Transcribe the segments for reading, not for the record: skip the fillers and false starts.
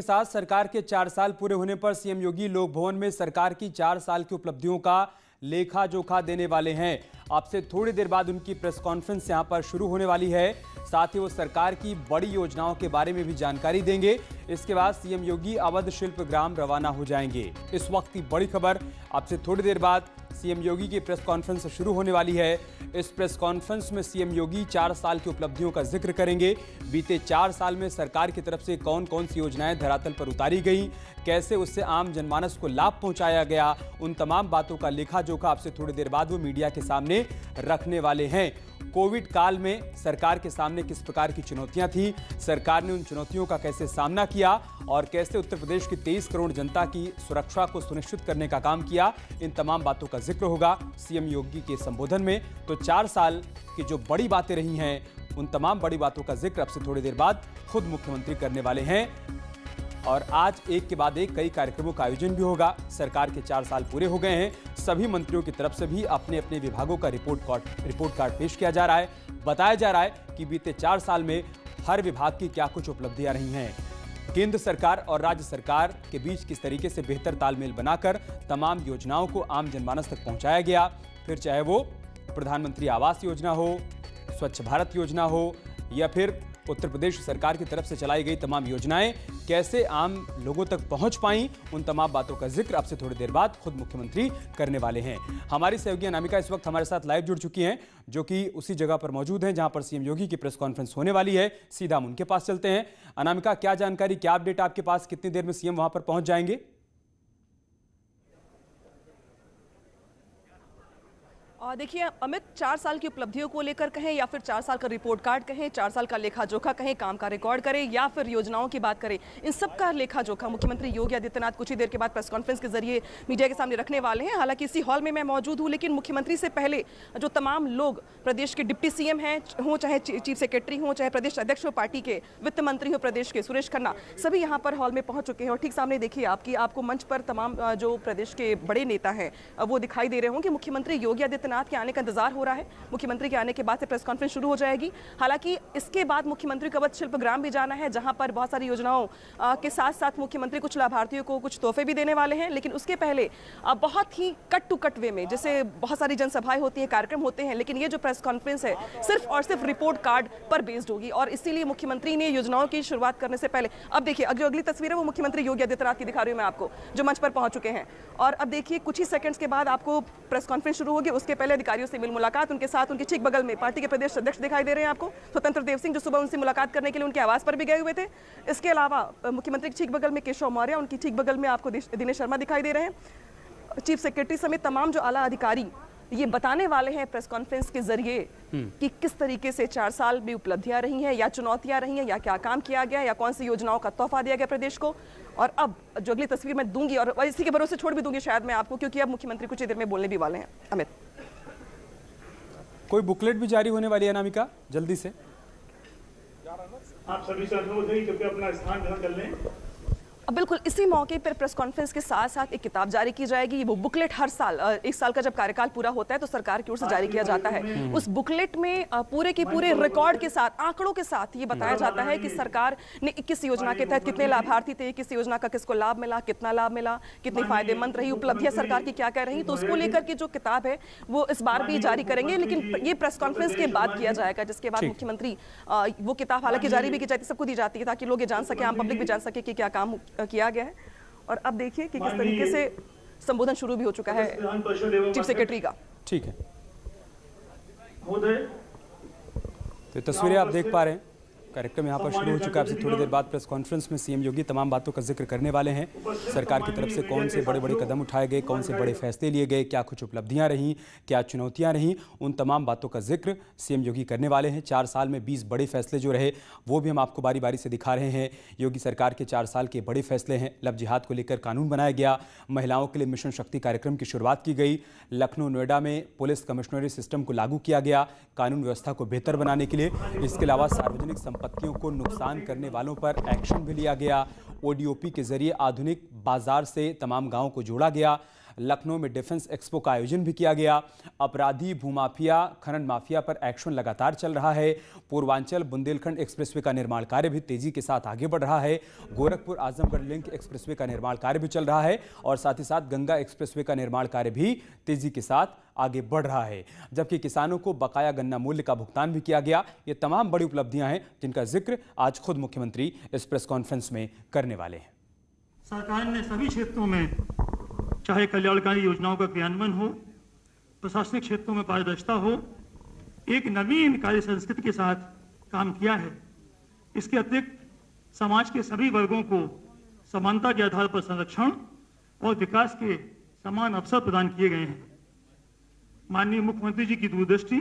के साथ सरकार के 4 साल पूरे होने पर सीएम योगी लोक भवन में सरकार की 4 साल की उपलब्धियों का लेखा जोखा देने वाले हैं। आपसे थोड़ी देर बाद उनकी प्रेस कॉन्फ्रेंस यहां पर शुरू होने वाली है। साथ ही वो सरकार की बड़ी योजनाओं के बारे में भी जानकारी देंगे। इसके बाद सीएम योगी अवध शिल्प ग्राम रवाना हो जाएंगे। इस वक्त की बड़ी खबर, आपसे थोड़ी देर बाद सीएम योगी की प्रेस कॉन्फ्रेंस शुरू होने वाली है। इस प्रेस कॉन्फ्रेंस में सीएम योगी 4 साल की उपलब्धियों का जिक्र करेंगे। बीते 4 साल में सरकार की तरफ से कौन कौन सी योजनाएं धरातल पर उतारी गई, कैसे उससे आम जनमानस को लाभ पहुंचाया गया, उन तमाम बातों का लेखा जोखा आपसे थोड़ी देर बाद वो मीडिया के सामने रखने वाले हैं। कोविड काल में सरकार के सामने किस प्रकार की चुनौतियां थी, सरकार ने उन चुनौतियों का कैसे सामना किया और कैसे उत्तर प्रदेश की 23 करोड़ जनता की सुरक्षा को सुनिश्चित करने का काम किया, इन तमाम बातों का जिक्र होगा सीएम योगी के संबोधन में। तो 4 साल की जो बड़ी बातें रही हैं, उन तमाम बड़ी बातों का जिक्र अब से थोड़ी देर बाद खुद मुख्यमंत्री करने वाले हैं। और आज एक के बाद एक कई कार्यक्रमों का आयोजन भी होगा। सरकार के 4 साल पूरे हो गए हैं। सभी मंत्रियों की तरफ से भी अपने अपने विभागों का रिपोर्ट कार्ड पेश किया जा रहा है। बताया जा रहा है कि बीते 4 साल में हर विभाग की क्या कुछ उपलब्धियां रही हैं। केंद्र सरकार और राज्य सरकार के बीच किस तरीके से बेहतर तालमेल बनाकर तमाम योजनाओं को आम जनमानस तक पहुंचाया गया, फिर चाहे वो प्रधानमंत्री आवास योजना हो, स्वच्छ भारत योजना हो या फिर उत्तर प्रदेश सरकार की तरफ से चलाई गई तमाम योजनाएं कैसे आम लोगों तक पहुंच पाई, उन तमाम बातों का जिक्र अब से थोड़ी देर बाद खुद मुख्यमंत्री करने वाले हैं। हमारी सहयोगी अनामिका इस वक्त हमारे साथ लाइव जुड़ चुकी हैं, जो कि उसी जगह पर मौजूद हैं जहां पर सीएम योगी की प्रेस कॉन्फ्रेंस होने वाली है। सीधा हम उनके पास चलते हैं। अनामिका, क्या जानकारी, क्या अपडेट आपके पास, कितनी देर में सीएम वहां पर पहुंच जाएंगे? देखिए अमित, 4 साल की उपलब्धियों को लेकर कहें या फिर 4 साल का रिपोर्ट कार्ड कहें, 4 साल का लेखा जोखा कहें, काम का रिकॉर्ड करें या फिर योजनाओं की बात करें, इन सब का लेखा जोखा मुख्यमंत्री योगी आदित्यनाथ कुछ ही देर के बाद प्रेस कॉन्फ्रेंस के जरिए मीडिया के सामने रखने वाले हैं। हालांकि इसी हॉल में मैं मौजूद हूं, लेकिन मुख्यमंत्री से पहले जो तमाम लोग प्रदेश के डिप्टी सीएम हैं हों, चाहे चीफ सेक्रेटरी हों, चाहे प्रदेश अध्यक्ष हो, पार्टी के वित्त मंत्री हो प्रदेश के सुरेश खन्ना, सभी यहाँ पर हॉल में पहुंच चुके हैं। और ठीक सामने देखिए आपको मंच पर तमाम जो प्रदेश के बड़े नेता हैं वो दिखाई दे रहे होंगे। मुख्यमंत्री योगी आदित्यनाथ के आने का इंतजार हो रहा है। मुख्यमंत्री के आने के बाद से प्रेस कॉन्फ्रेंस शुरू हो जाएगी। हालांकि इसके बाद मुख्यमंत्री को अवध शिल्प ग्राम भी जाना है, जहां पर बहुत सारी योजनाओं के साथ साथ मुख्यमंत्री कुछ लाभार्थियों को कुछ तोहफे भी देने वाले हैं। लेकिन उसके पहले बहुत ही कट टू कट वे में, जैसे बहुत सारी जनसभाएं होती हैं, कार्यक्रम होते हैं, लेकिन ये जो प्रेस कॉन्फ्रेंस है सिर्फ और सिर्फ रिपोर्ट कार्ड पर बेस्ड होगी। और इसीलिए मुख्यमंत्री ने योजनाओं की शुरुआत करने से पहले, अब देखिए अगली तस्वीर है वो मुख्यमंत्री योगी आदित्यनाथ की दिखा रही हूं मैं आपको, जो मंच पर पहुंच चुके हैं। और अब देखिए कुछ ही सेकंड्स के बाद आपको प्रेस कॉन्फ्रेंस शुरू होगी। उसके पहले अधिकारियों से मिल मुलाकात, उनके साथ उनके ठीक बगल में पार्टी के प्रदेश अध्यक्ष दिखाई दे रहे हैं आपको, स्वतंत्र देव सिंह, जो सुबह उनसे मुलाकात करने के लिए उनके आवास पर भी गए हुए थे। इसके अलावा मुख्यमंत्री के ठीक बगल में केशव मौर्य, उनकी ठीक बगल में आपको दिनेश शर्मा दिखाई दे रहे हैं। चीफ सेक्रेटरी समेत तमाम जो आला अधिकारी ये बताने वाले हैं प्रेस कॉन्फ्रेंस के जरिए कि किस तरीके से 4 साल में उपलब्धियां रही हैं या चुनौतियां रही हैं या क्या काम किया गया या कौन सी योजनाओं का तोहफा दिया गया प्रदेश को। और अब जो अगली तस्वीर मैं दूंगी और इसी के भरोसे छोड़ भी दूंगी शायद मैं आपको, क्योंकि अब मुख्यमंत्री कुछ ही देर में बोलने भी वाले हैं। अमित, कोई बुकलेट भी जारी होने वाली है अनामिका जल्दी से? आप सभी से अनुरोध है कि अपना स्थान ग्रहण कर लें। बिल्कुल, इसी मौके पर प्रेस कॉन्फ्रेंस के साथ साथ एक किताब जारी की जाएगी। वो बुकलेट हर साल 1 साल का जब कार्यकाल पूरा होता है तो सरकार की ओर से जारी किया जाता है। उस बुकलेट में पूरे के पूरे रिकॉर्ड के साथ, आंकड़ों के साथ ये बताया जाता है कि सरकार ने 21 योजना के तहत कितने लाभार्थी थे, किस योजना का किसको लाभ मिला, कितना लाभ मिला, कितनी फायदेमंद रही, उपलब्धियां सरकार की क्या क्या रही। तो उसको लेकर के जो किताब है वो इस बार भी जारी करेंगे, लेकिन ये प्रेस कॉन्फ्रेंस के बाद किया जाएगा, जिसके बाद मुख्यमंत्री वो किताब हालांकि जारी भी की जाती है, सबको दी जाती है ताकि लोग ये जान सके, आम पब्लिक भी जान सके कि क्या काम किया गया है। और अब देखिए कि किस तरीके से संबोधन शुरू भी हो चुका है चीफ सेक्रेटरी का। ठीक है, तो तस्वीरें आप देख पा रहे हैं, कार्यक्रम यहाँ पर शुरू हो चुका है। आपसे थोड़ी देर बाद प्रेस कॉन्फ्रेंस में सीएम योगी तमाम बातों का जिक्र करने वाले हैं। सरकार की तरफ से कौन से बड़े बड़े कदम उठाए गए, कौन से बड़े फैसले लिए गए, क्या कुछ उपलब्धियां रहीं, क्या चुनौतियां रहीं, उन तमाम बातों का जिक्र सीएम योगी करने वाले हैं। 4 साल में 20 बड़े फैसले जो रहे वो भी हम आपको बारी बारी से दिखा रहे हैं। योगी सरकार के 4 साल के बड़े फैसले हैं। लव जिहाद को लेकर कानून बनाया गया, महिलाओं के लिए मिशन शक्ति कार्यक्रम की शुरुआत की गई, लखनऊ नोएडा में पुलिस कमिश्नरी सिस्टम को लागू किया गया कानून व्यवस्था को बेहतर बनाने के लिए। इसके अलावा सार्वजनिक संपत्तियों को नुकसान करने वालों पर एक्शन भी लिया गया। ओडीओपी के जरिए आधुनिक बाजार से तमाम गांवों को जोड़ा गया। लखनऊ में डिफेंस एक्सपो का आयोजन भी किया गया। अपराधी, भूमाफिया, खनन माफिया पर एक्शन लगातार चल रहा है। पूर्वांचल बुंदेलखंड एक्सप्रेसवे का निर्माण कार्य भी तेजी के साथ आगे बढ़ रहा है। गोरखपुर आजमगढ़ लिंक एक्सप्रेसवे का निर्माण कार्य भी चल रहा है और साथ ही साथ गंगा एक्सप्रेसवे का निर्माण कार्य भी तेजी के साथ आगे बढ़ रहा है। जबकि किसानों को बकाया गन्ना मूल्य का भुगतान भी किया गया। ये तमाम बड़ी उपलब्धियां हैं जिनका जिक्र आज खुद मुख्यमंत्री इस प्रेस कॉन्फ्रेंस में करने वाले हैं। सरकार ने सभी क्षेत्रों में, चाहे कल्याणकारी योजनाओं का क्रियान्वयन हो, प्रशासनिक क्षेत्रों में पारदर्शिता हो, एक नवीन कार्य संस्कृति के साथ काम किया है। इसके अतिरिक्त समाज के सभी वर्गों को समानता के आधार पर संरक्षण और विकास के समान अवसर प्रदान किए गए हैं। माननीय मुख्यमंत्री जी की दूरदृष्टि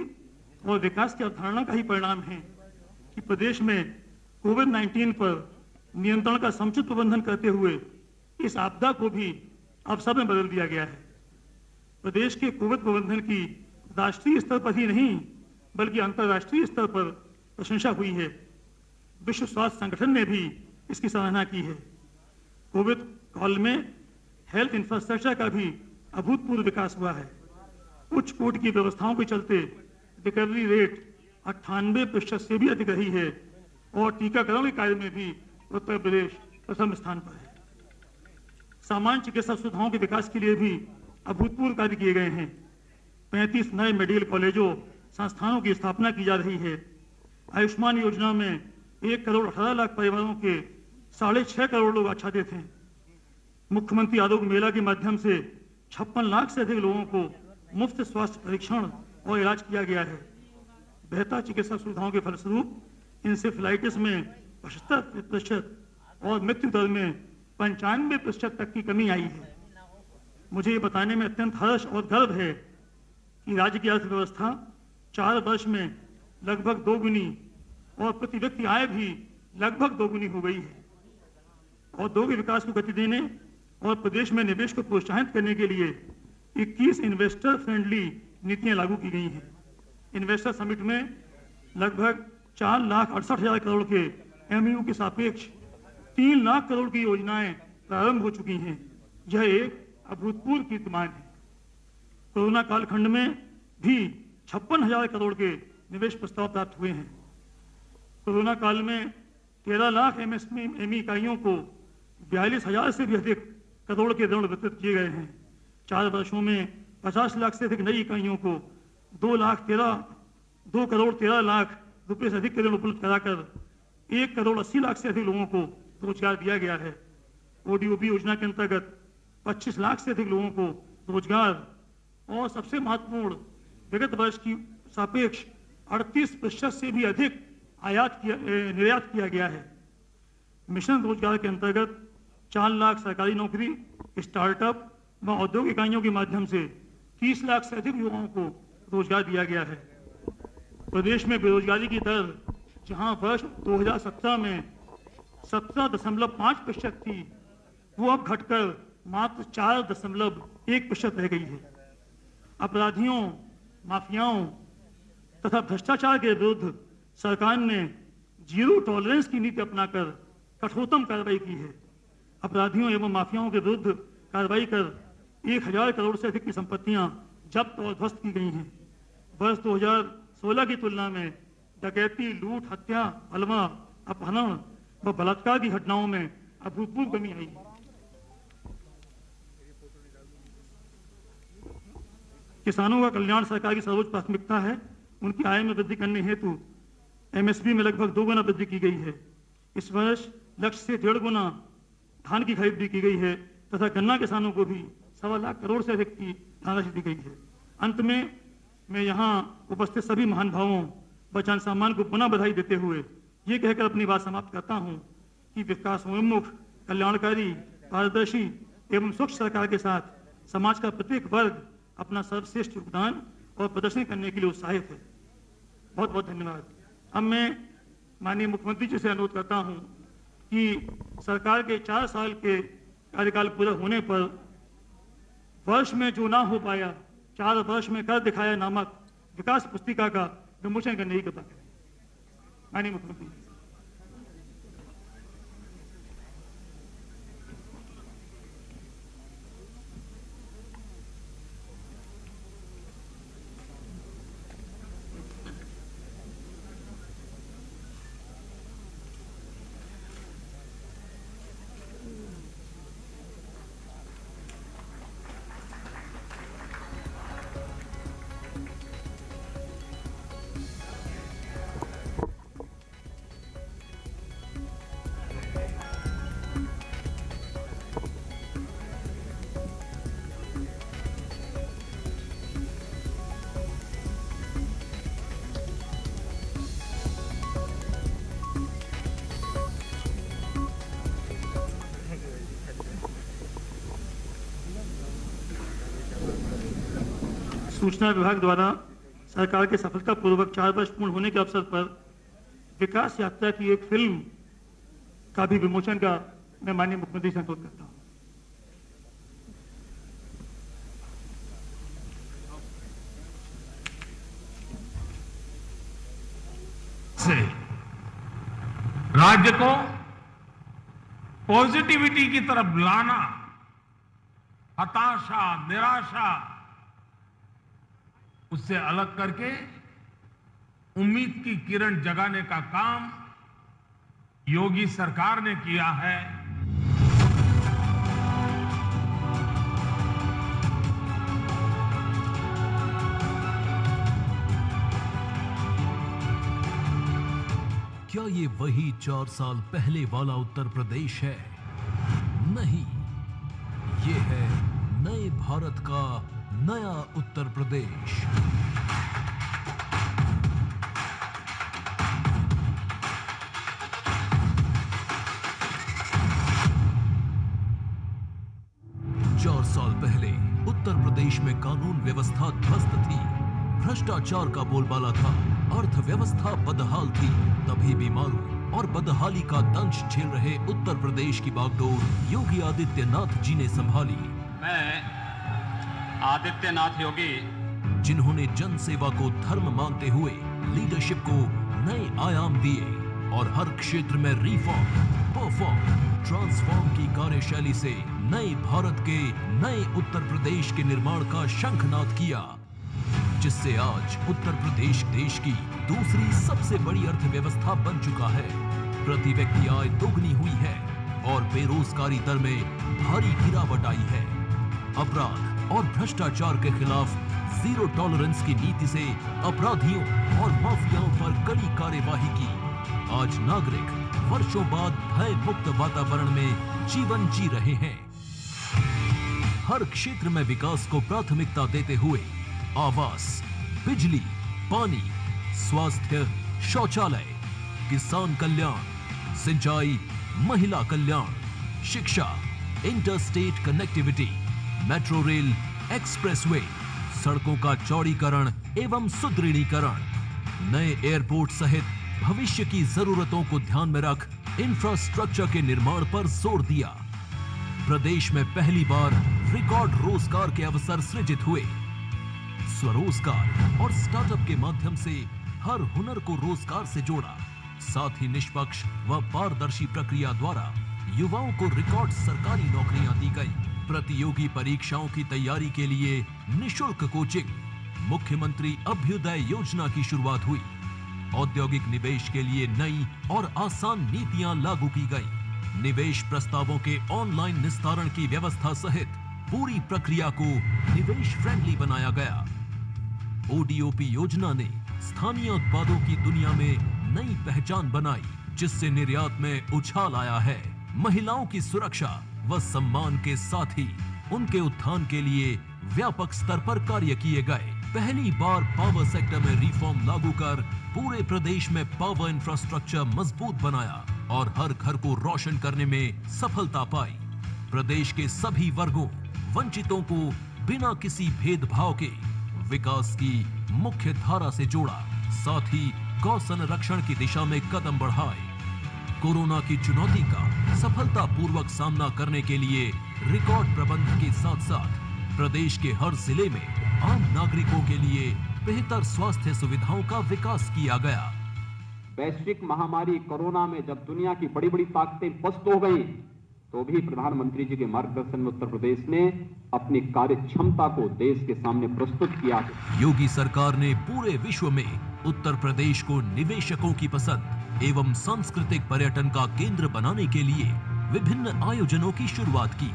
और विकास की अवधारणा का ही परिणाम है कि प्रदेश में कोविड-19 पर नियंत्रण का समुचित प्रबंधन करते हुए इस आपदा को भी अवसर में बदल दिया गया है। प्रदेश के कोविड प्रबंधन की राष्ट्रीय स्तर पर ही नहीं बल्कि अंतर्राष्ट्रीय स्तर पर प्रशंसा हुई है। विश्व स्वास्थ्य संगठन ने भी इसकी सराहना की है। कोविड काल में हेल्थ इंफ्रास्ट्रक्चर का भी अभूतपूर्व विकास हुआ है। उच्च कोटि की व्यवस्थाओं के चलते रिकवरी रेट 98% से भी अधिक रही है और टीकाकरण के कार्य में भी उत्तर प्रदेश प्रथम स्थान पर है। सामान्य चिकित्सा सुविधाओं के विकास के लिए भी अभूतपूर्व कार्य किए गए हैं। 35 नए मेडिकल कॉलेजों संस्थानों की स्थापना की जा रही है। आयुष्मान योजना में 1 करोड़ 18 लाख परिवारों के 6.5 करोड़ लोग आच्छादित हैं। मुख्यमंत्री आरोग्य मेला के माध्यम से 56 लाख से अधिक लोगों को मुफ्त स्वास्थ्य परीक्षण और इलाज किया गया है। बेहतर चिकित्सा सुविधाओं के फलस्वरूप इंसेफ्लाइटिस में 75% और मृत्यु दर में 95% तक की कमी आई है। मुझे ये बताने में अत्यंत हर्ष और गर्व है कि राज्य की अर्थव्यवस्था 4 वर्ष में लगभग दोगुनी और प्रति व्यक्ति आय भी लगभग दोगुनी हो गई है। औद्योगिक विकास को गति देने और प्रदेश में निवेश को प्रोत्साहित करने के लिए 21 इन्वेस्टर फ्रेंडली नीतियां लागू की गई हैं। इन्वेस्टर समिट में लगभग 4,68,000 करोड़ के एमयू के सापेक्ष 3 लाख करोड़ की योजनाएं प्रारंभ हो चुकी हैं। यह एक अभूतपूर्व कीर्तिमान है। कोरोना कालखंड में भी 56,000 करोड़ के निवेश प्रस्ताव प्राप्त हुए हैं। कोरोना काल में 13 लाख एमएसएमई इकाइयों को 42,000 से भी अधिक करोड़ के ऋण वितरित किए गए हैं। 4 वर्षों में 50 लाख से अधिक नई इकाइयों को 2 करोड़ 13 लाख रुपए से अधिक के ऋण उपलब्ध कराकर 1 करोड़ 80 लाख से अधिक लोगों को रोजगार दिया गया है। ओडीओपी योजना के अंतर्गत 25 लाख से अधिक लोगों को रोजगार और सबसे महत्वपूर्ण विगत वर्ष की सापेक्ष 38% से भी अधिक निर्यात किया गया है। मिशन रोजगार के अंतर्गत 4 लाख सरकारी नौकरी, स्टार्टअप व औद्योगिक इकाइयों के माध्यम से 30 लाख से अधिक युवाओं को रोजगार दिया गया है। प्रदेश में बेरोजगारी की दर जहां वर्ष 2017 में 17.5% थी, वो अब घटकर मात्र 4.1% रह गई है। अपराधियों, माफियाओं तथा भ्रष्टाचार के विरुद्ध सरकार ने जीरो टॉलरेंस की नीति अपनाकर कठोरतम कार्रवाई की है। अपराधियों एवं माफियाओं के विरुद्ध कार्रवाई कर 1,000 करोड़ से अधिक की संपत्तियां जब्त और ध्वस्त की गई हैं। वर्ष 2016 की तुलना में डकैती, लूट, हत्या, बलवा, अपहरण व बलात्कार की घटनाओं में अभूतपूर्व कमी आई है। किसानों का कल्याण सरकार की सर्वोच्च प्राथमिकता है। उनकी आय में वृद्धि करने हेतु एमएसपी में लगभग 2 गुना वृद्धि की गई है। इस वर्ष लक्ष्य से 1.5 गुना धान की खरीद भी की गई है तथा गन्ना किसानों को भी 1.25 लाख करोड़ से अधिक की धनराशि दी गई है। अंत में मैं यहाँ उपस्थित सभी महान भावों व जन सामान को पुनः बधाई देते हुए ये कहकर अपनी बात समाप्त करता हूँ कि विकासोन्मुख, कल्याणकारी, पारदर्शी एवं स्वच्छ सरकार के साथ समाज का प्रत्येक वर्ग अपना सर्वश्रेष्ठ योगदान और प्रदर्शन करने के लिए उत्साहित है। बहुत बहुत धन्यवाद। अब मैं माननीय मुख्यमंत्री जी से अनुरोध करता हूं कि सरकार के 4 साल के कार्यकाल पूरा होने पर वर्ष में जो ना हो पाया, 4 वर्ष में कर दिखाया नामक विकास पुस्तिका का विमोचन करने की कृपा करें। माननीय मुख्यमंत्री। सूचना विभाग द्वारा सरकार के सफलतापूर्वक 4 वर्ष पूर्ण होने के अवसर पर विकास यात्रा की एक फिल्म का भी विमोचन का मैं माननीय मुख्यमंत्री से अनुरोध करता हूं। से राज्य को पॉजिटिविटी की तरफ लाना, हताशा, निराशा उससे अलग करके उम्मीद की किरण जगाने का काम योगी सरकार ने किया है। क्या ये वही 4 साल पहले वाला उत्तर प्रदेश है? नहीं, ये है नए भारत का नया उत्तर प्रदेश। चार साल पहले उत्तर प्रदेश में कानून व्यवस्था ध्वस्त थी, भ्रष्टाचार का बोलबाला था, अर्थव्यवस्था बदहाल थी। तभी बीमारू और बदहाली का दंश झेल रहे उत्तर प्रदेश की बागडोर योगी आदित्यनाथ जी ने संभाली। मैं आदित्यनाथ योगी, जिन्होंने जन सेवा को धर्म मानते हुए लीडरशिप को नए आयाम दिए और हर क्षेत्र में रिफॉर्म, परफॉर्म, ट्रांसफॉर्म की कार्यशैली से नए भारत के नए उत्तर प्रदेश के निर्माण का शंखनाद किया, जिससे आज उत्तर प्रदेश देश की दूसरी सबसे बड़ी अर्थव्यवस्था बन चुका है। प्रति व्यक्ति आय दोगुनी हुई है और बेरोजगारी दर में भारी गिरावट आई है। अपराध और भ्रष्टाचार के खिलाफ जीरो टॉलरेंस की नीति से अपराधियों और माफियाओं पर कड़ी कार्यवाही की। आज नागरिक वर्षों बाद भय मुक्त वातावरण में जीवन जी रहे हैं। हर क्षेत्र में विकास को प्राथमिकता देते हुए आवास, बिजली, पानी, स्वास्थ्य, शौचालय, किसान कल्याण, सिंचाई, महिला कल्याण, शिक्षा, interstate connectivity, metro rail, expressway, सड़कों का चौड़ीकरण एवं सुदृढ़ीकरण, नए एयरपोर्ट सहित भविष्य की जरूरतों को ध्यान में रख इंफ्रास्ट्रक्चर के निर्माण पर जोर दिया। प्रदेश में पहली बार रिकॉर्ड रोजगार के अवसर सृजित हुए। स्वरोजगार और स्टार्टअप के माध्यम से हर हुनर को रोजगार से जोड़ा। साथ ही निष्पक्ष व पारदर्शी प्रक्रिया द्वारा युवाओं को रिकॉर्ड सरकारी नौकरियां दी गई। प्रतियोगी परीक्षाओं की तैयारी के लिए निशुल्क कोचिंग, मुख्यमंत्री अभ्युदय योजना की शुरुआत हुई। औद्योगिक निवेश के लिए नई और आसान नीतियां लागू की गई। निवेश प्रस्तावों के ऑनलाइन निस्तारण की व्यवस्था सहित पूरी प्रक्रिया को निवेश फ्रेंडली बनाया गया। ओडीओपी योजना ने स्थानीय उत्पादों की दुनिया में नई पहचान बनाई, जिससे निर्यात में उछाल आया है। महिलाओं की सुरक्षा व सम्मान के साथ ही उनके उत्थान के लिए व्यापक स्तर पर कार्य किए गए। पहली बार पावर सेक्टर में रिफॉर्म लागू कर पूरे प्रदेश में पावर इंफ्रास्ट्रक्चर मजबूत बनाया और हर घर को रोशन करने में सफलता पाई। प्रदेश के सभी वर्गों, वंचितों को बिना किसी भेदभाव के विकास की मुख्य धारा से जोड़ा। साथ ही गौ संरक्षण की दिशा में कदम बढ़ाए। कोरोना की चुनौती का सफलतापूर्वक सामना करने के लिए रिकॉर्ड प्रबंधन के साथ साथ प्रदेश के हर जिले में आम नागरिकों के लिए बेहतर स्वास्थ्य सुविधाओं का विकास किया गया। वैश्विक महामारी कोरोना में जब दुनिया की बड़ी बड़ी ताकतें पस्त हो गई, तो भी प्रधानमंत्री जी के मार्गदर्शन में उत्तर प्रदेश ने अपनी कार्य क्षमता को देश के सामने प्रस्तुत किया। योगी सरकार ने पूरे विश्व में उत्तर प्रदेश को निवेशकों की पसंद एवं सांस्कृतिक पर्यटन का केंद्र बनाने के लिए विभिन्न आयोजनों की शुरुआत की।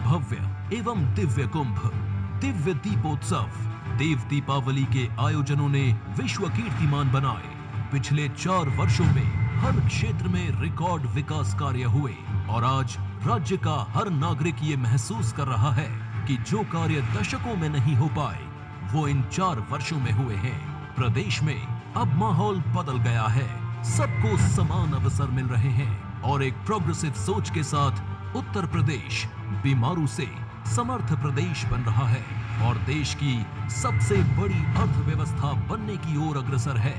भव्य एवं दिव्य कुंभ, दिव्य दीपोत्सव, देव दीपावली के आयोजनों ने विश्व कीर्तिमान बनाए। पिछले 4 वर्षों में हर क्षेत्र में रिकॉर्ड विकास कार्य हुए और आज राज्य का हर नागरिक ये महसूस कर रहा है कि जो कार्य दशकों में नहीं हो पाए, वो इन 4 वर्षों में हुए हैं। प्रदेश में अब माहौल बदल गया है, सबको समान अवसर मिल रहे हैं और एक प्रोग्रेसिव सोच के साथ उत्तर प्रदेश बीमारू से समर्थ प्रदेश बन रहा है और देश की सबसे बड़ी अर्थव्यवस्था बनने की ओर अग्रसर है।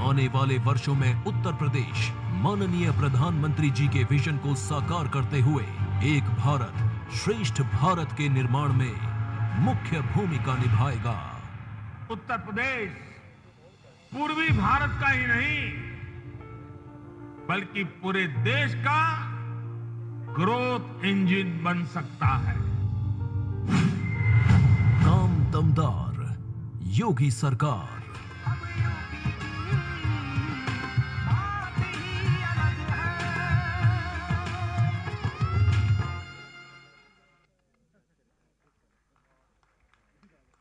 आने वाले वर्षों में उत्तर प्रदेश माननीय प्रधानमंत्री जी के विजन को साकार करते हुए एक भारत श्रेष्ठ भारत के निर्माण में मुख्य भूमिका निभाएगा। उत्तर प्रदेश पूर्वी भारत का ही नहीं बल्कि पूरे देश का ग्रोथ इंजन बन सकता है। काम दमदार योगी सरकार।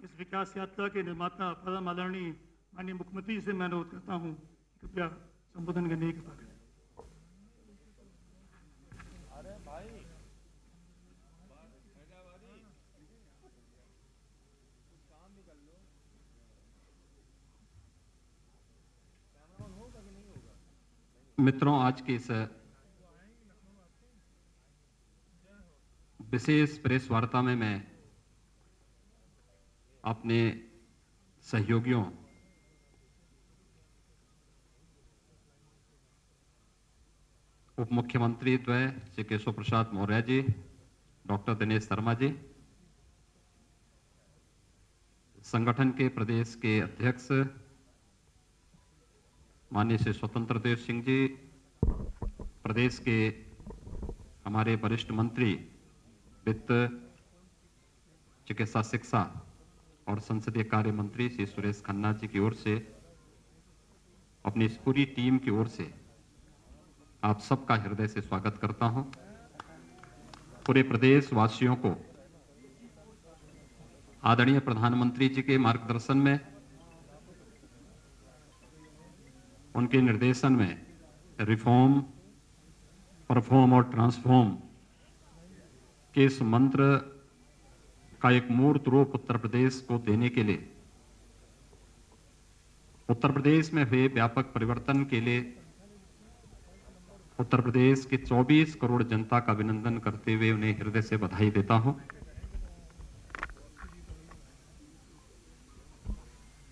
इस विकास यात्रा के निर्माता परम आदरणीय माननीय मुख्यमंत्री से मैं अनुरोध करता हूं, कृपया संबोधन करने की कृपा करें। मित्रों, आज की इस विशेष प्रेस वार्ता में मैं अपने सहयोगियों उप मुख्यमंत्री द्वय श्री केशव प्रसाद मौर्य जी, डॉक्टर दिनेश शर्मा जी, संगठन के प्रदेश के अध्यक्ष माननीय श्री स्वतंत्र देव सिंह जी, प्रदेश के हमारे वरिष्ठ मंत्री वित्त, चिकित्सा, शिक्षा और संसदीय कार्य मंत्री श्री सुरेश खन्ना जी की ओर से, अपनी इस पूरी टीम की ओर से आप सबका हृदय से स्वागत करता हूं। पूरे प्रदेश वासियों को आदरणीय प्रधानमंत्री जी के मार्गदर्शन में, उनके निर्देशन में रिफॉर्म, परफॉर्म और ट्रांसफॉर्म के इस मंत्र का एक मूर्त रूप उत्तर प्रदेश को देने के लिए, उत्तर प्रदेश में हुए व्यापक परिवर्तन के लिए उत्तर प्रदेश के 24 करोड़ जनता का अभिनंदन करते हुए उन्हें हृदय से बधाई देता हूं।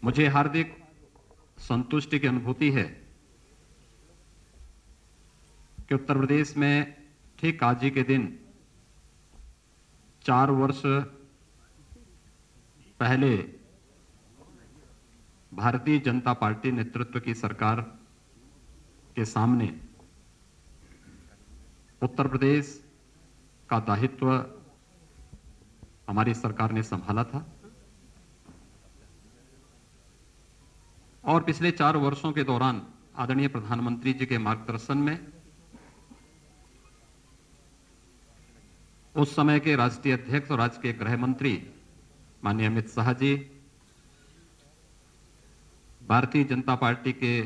मुझे हार्दिक संतुष्टि की अनुभूति है कि उत्तर प्रदेश में ठीक आज ही के दिन 4 वर्ष पहले भारतीय जनता पार्टी नेतृत्व की सरकार के सामने उत्तर प्रदेश का दायित्व हमारी सरकार ने संभाला था और पिछले 4 वर्षों के दौरान आदरणीय प्रधानमंत्री जी के मार्गदर्शन में उस समय के राष्ट्रीय अध्यक्ष और राज्य के गृह मंत्री माननीय अमित शाह जी, भारतीय जनता पार्टी के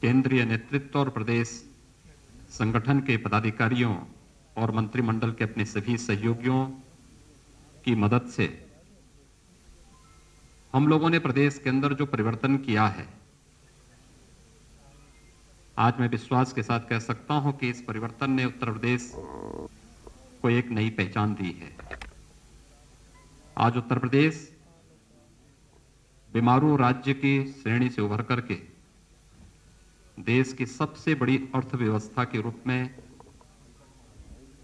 केंद्रीय नेतृत्व और प्रदेश संगठन के पदाधिकारियों और मंत्रिमंडल के अपने सभी सहयोगियों की मदद से हम लोगों ने प्रदेश के अंदर जो परिवर्तन किया है, आज मैं विश्वास के साथ कह सकता हूं कि इस परिवर्तन ने उत्तर प्रदेश को एक नई पहचान दी है। आज उत्तर प्रदेश बीमारू राज्य की श्रेणी से उभर करके देश की सबसे बड़ी अर्थव्यवस्था के रूप में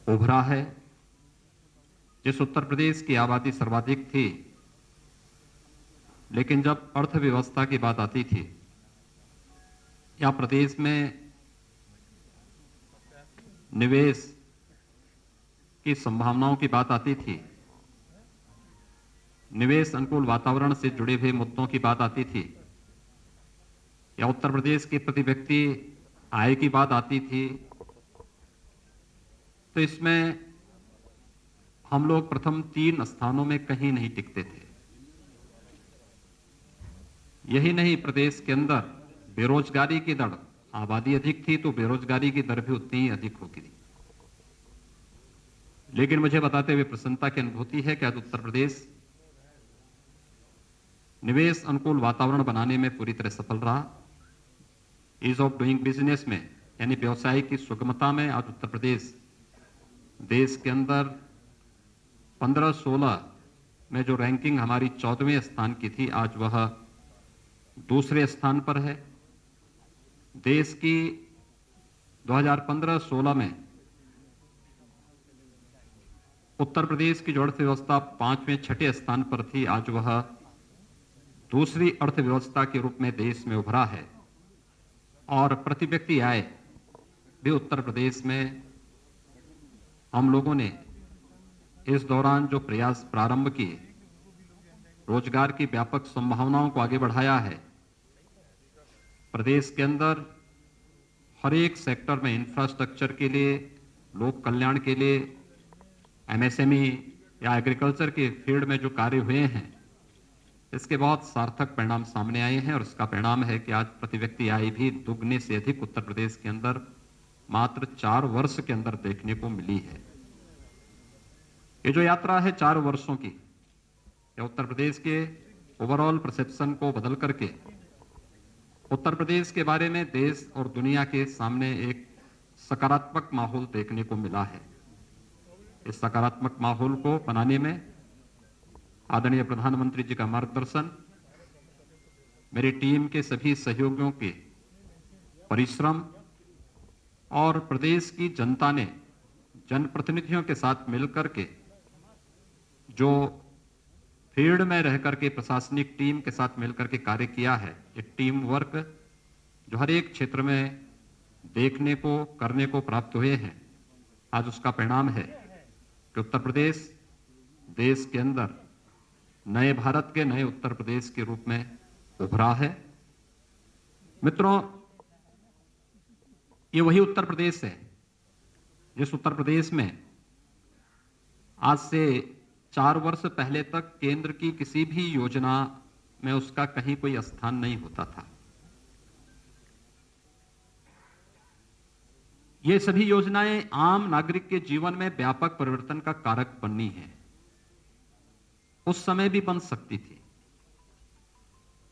उभरा है। जिस उत्तर प्रदेश की आबादी सर्वाधिक थी, लेकिन जब अर्थव्यवस्था की बात आती थी या प्रदेश में निवेश की संभावनाओं की बात आती थी, निवेश अनुकूल वातावरण से जुड़े हुए मुद्दों की बात आती थी, या उत्तर प्रदेश के प्रति व्यक्ति आय की बात आती थी, तो इसमें हम लोग प्रथम 3 स्थानों में कहीं नहीं टिकते थे। यही नहीं, प्रदेश के अंदर बेरोजगारी की दर, आबादी अधिक थी तो बेरोजगारी की दर भी उतनी ही अधिक होगी। लेकिन मुझे बताते हुए प्रसन्नता की अनुभूति है कि आज उत्तर प्रदेश निवेश अनुकूल वातावरण बनाने में पूरी तरह सफल रहा। ईज ऑफ डूइंग बिजनेस में, यानी व्यवसाय की सुगमता में, आज उत्तर प्रदेश देश के अंदर 2015-16 में जो रैंकिंग हमारी 14वें स्थान की थी, आज वह दूसरे स्थान पर है। देश की 2015-16 में उत्तर प्रदेश की जो अर्थव्यवस्था 5वें-6ठे स्थान पर थी, आज वह दूसरी अर्थव्यवस्था के रूप में देश में उभरा है। और प्रति व्यक्ति आय भी उत्तर प्रदेश में हम लोगों ने इस दौरान जो प्रयास प्रारंभ किए, रोजगार की व्यापक संभावनाओं को आगे बढ़ाया है। प्रदेश के अंदर हर एक सेक्टर में इंफ्रास्ट्रक्चर के लिए, लोक कल्याण के लिए, एमएसएमई या एग्रीकल्चर के फील्ड में जो कार्य हुए हैं, इसके बहुत सार्थक परिणाम सामने आए हैं। और इसका परिणाम है कि आज प्रति व्यक्ति आय भी दुगने से अधिक उत्तर प्रदेश के अंदर मात्र 4 वर्ष के अंदर देखने को मिली है। ये जो यात्रा है 4 वर्षों की, या उत्तर प्रदेश के ओवरऑल परसेप्शन को बदल करके उत्तर प्रदेश के बारे में देश और दुनिया के सामने एक सकारात्मक माहौल देखने को मिला है। इस सकारात्मक माहौल को बनाने में आदरणीय प्रधानमंत्री जी का मार्गदर्शन, मेरी टीम के सभी सहयोगियों के परिश्रम और प्रदेश की जनता ने जनप्रतिनिधियों के साथ मिलकर के जो फील्ड में रह करके प्रशासनिक टीम के साथ मिलकर के कार्य किया है, ये टीम वर्क जो हर एक क्षेत्र में देखने को, करने को प्राप्त हुए हैं, आज उसका परिणाम है कि उत्तर प्रदेश देश के अंदर नए भारत के, नए उत्तर प्रदेश के रूप में उभरा है। मित्रों, ये वही उत्तर प्रदेश है जिस उत्तर प्रदेश में आज से 4 वर्ष पहले तक केंद्र की किसी भी योजना में उसका कहीं कोई स्थान नहीं होता था। ये सभी योजनाएं आम नागरिक के जीवन में व्यापक परिवर्तन का कारक बननी है। उस समय भी बन सकती थी।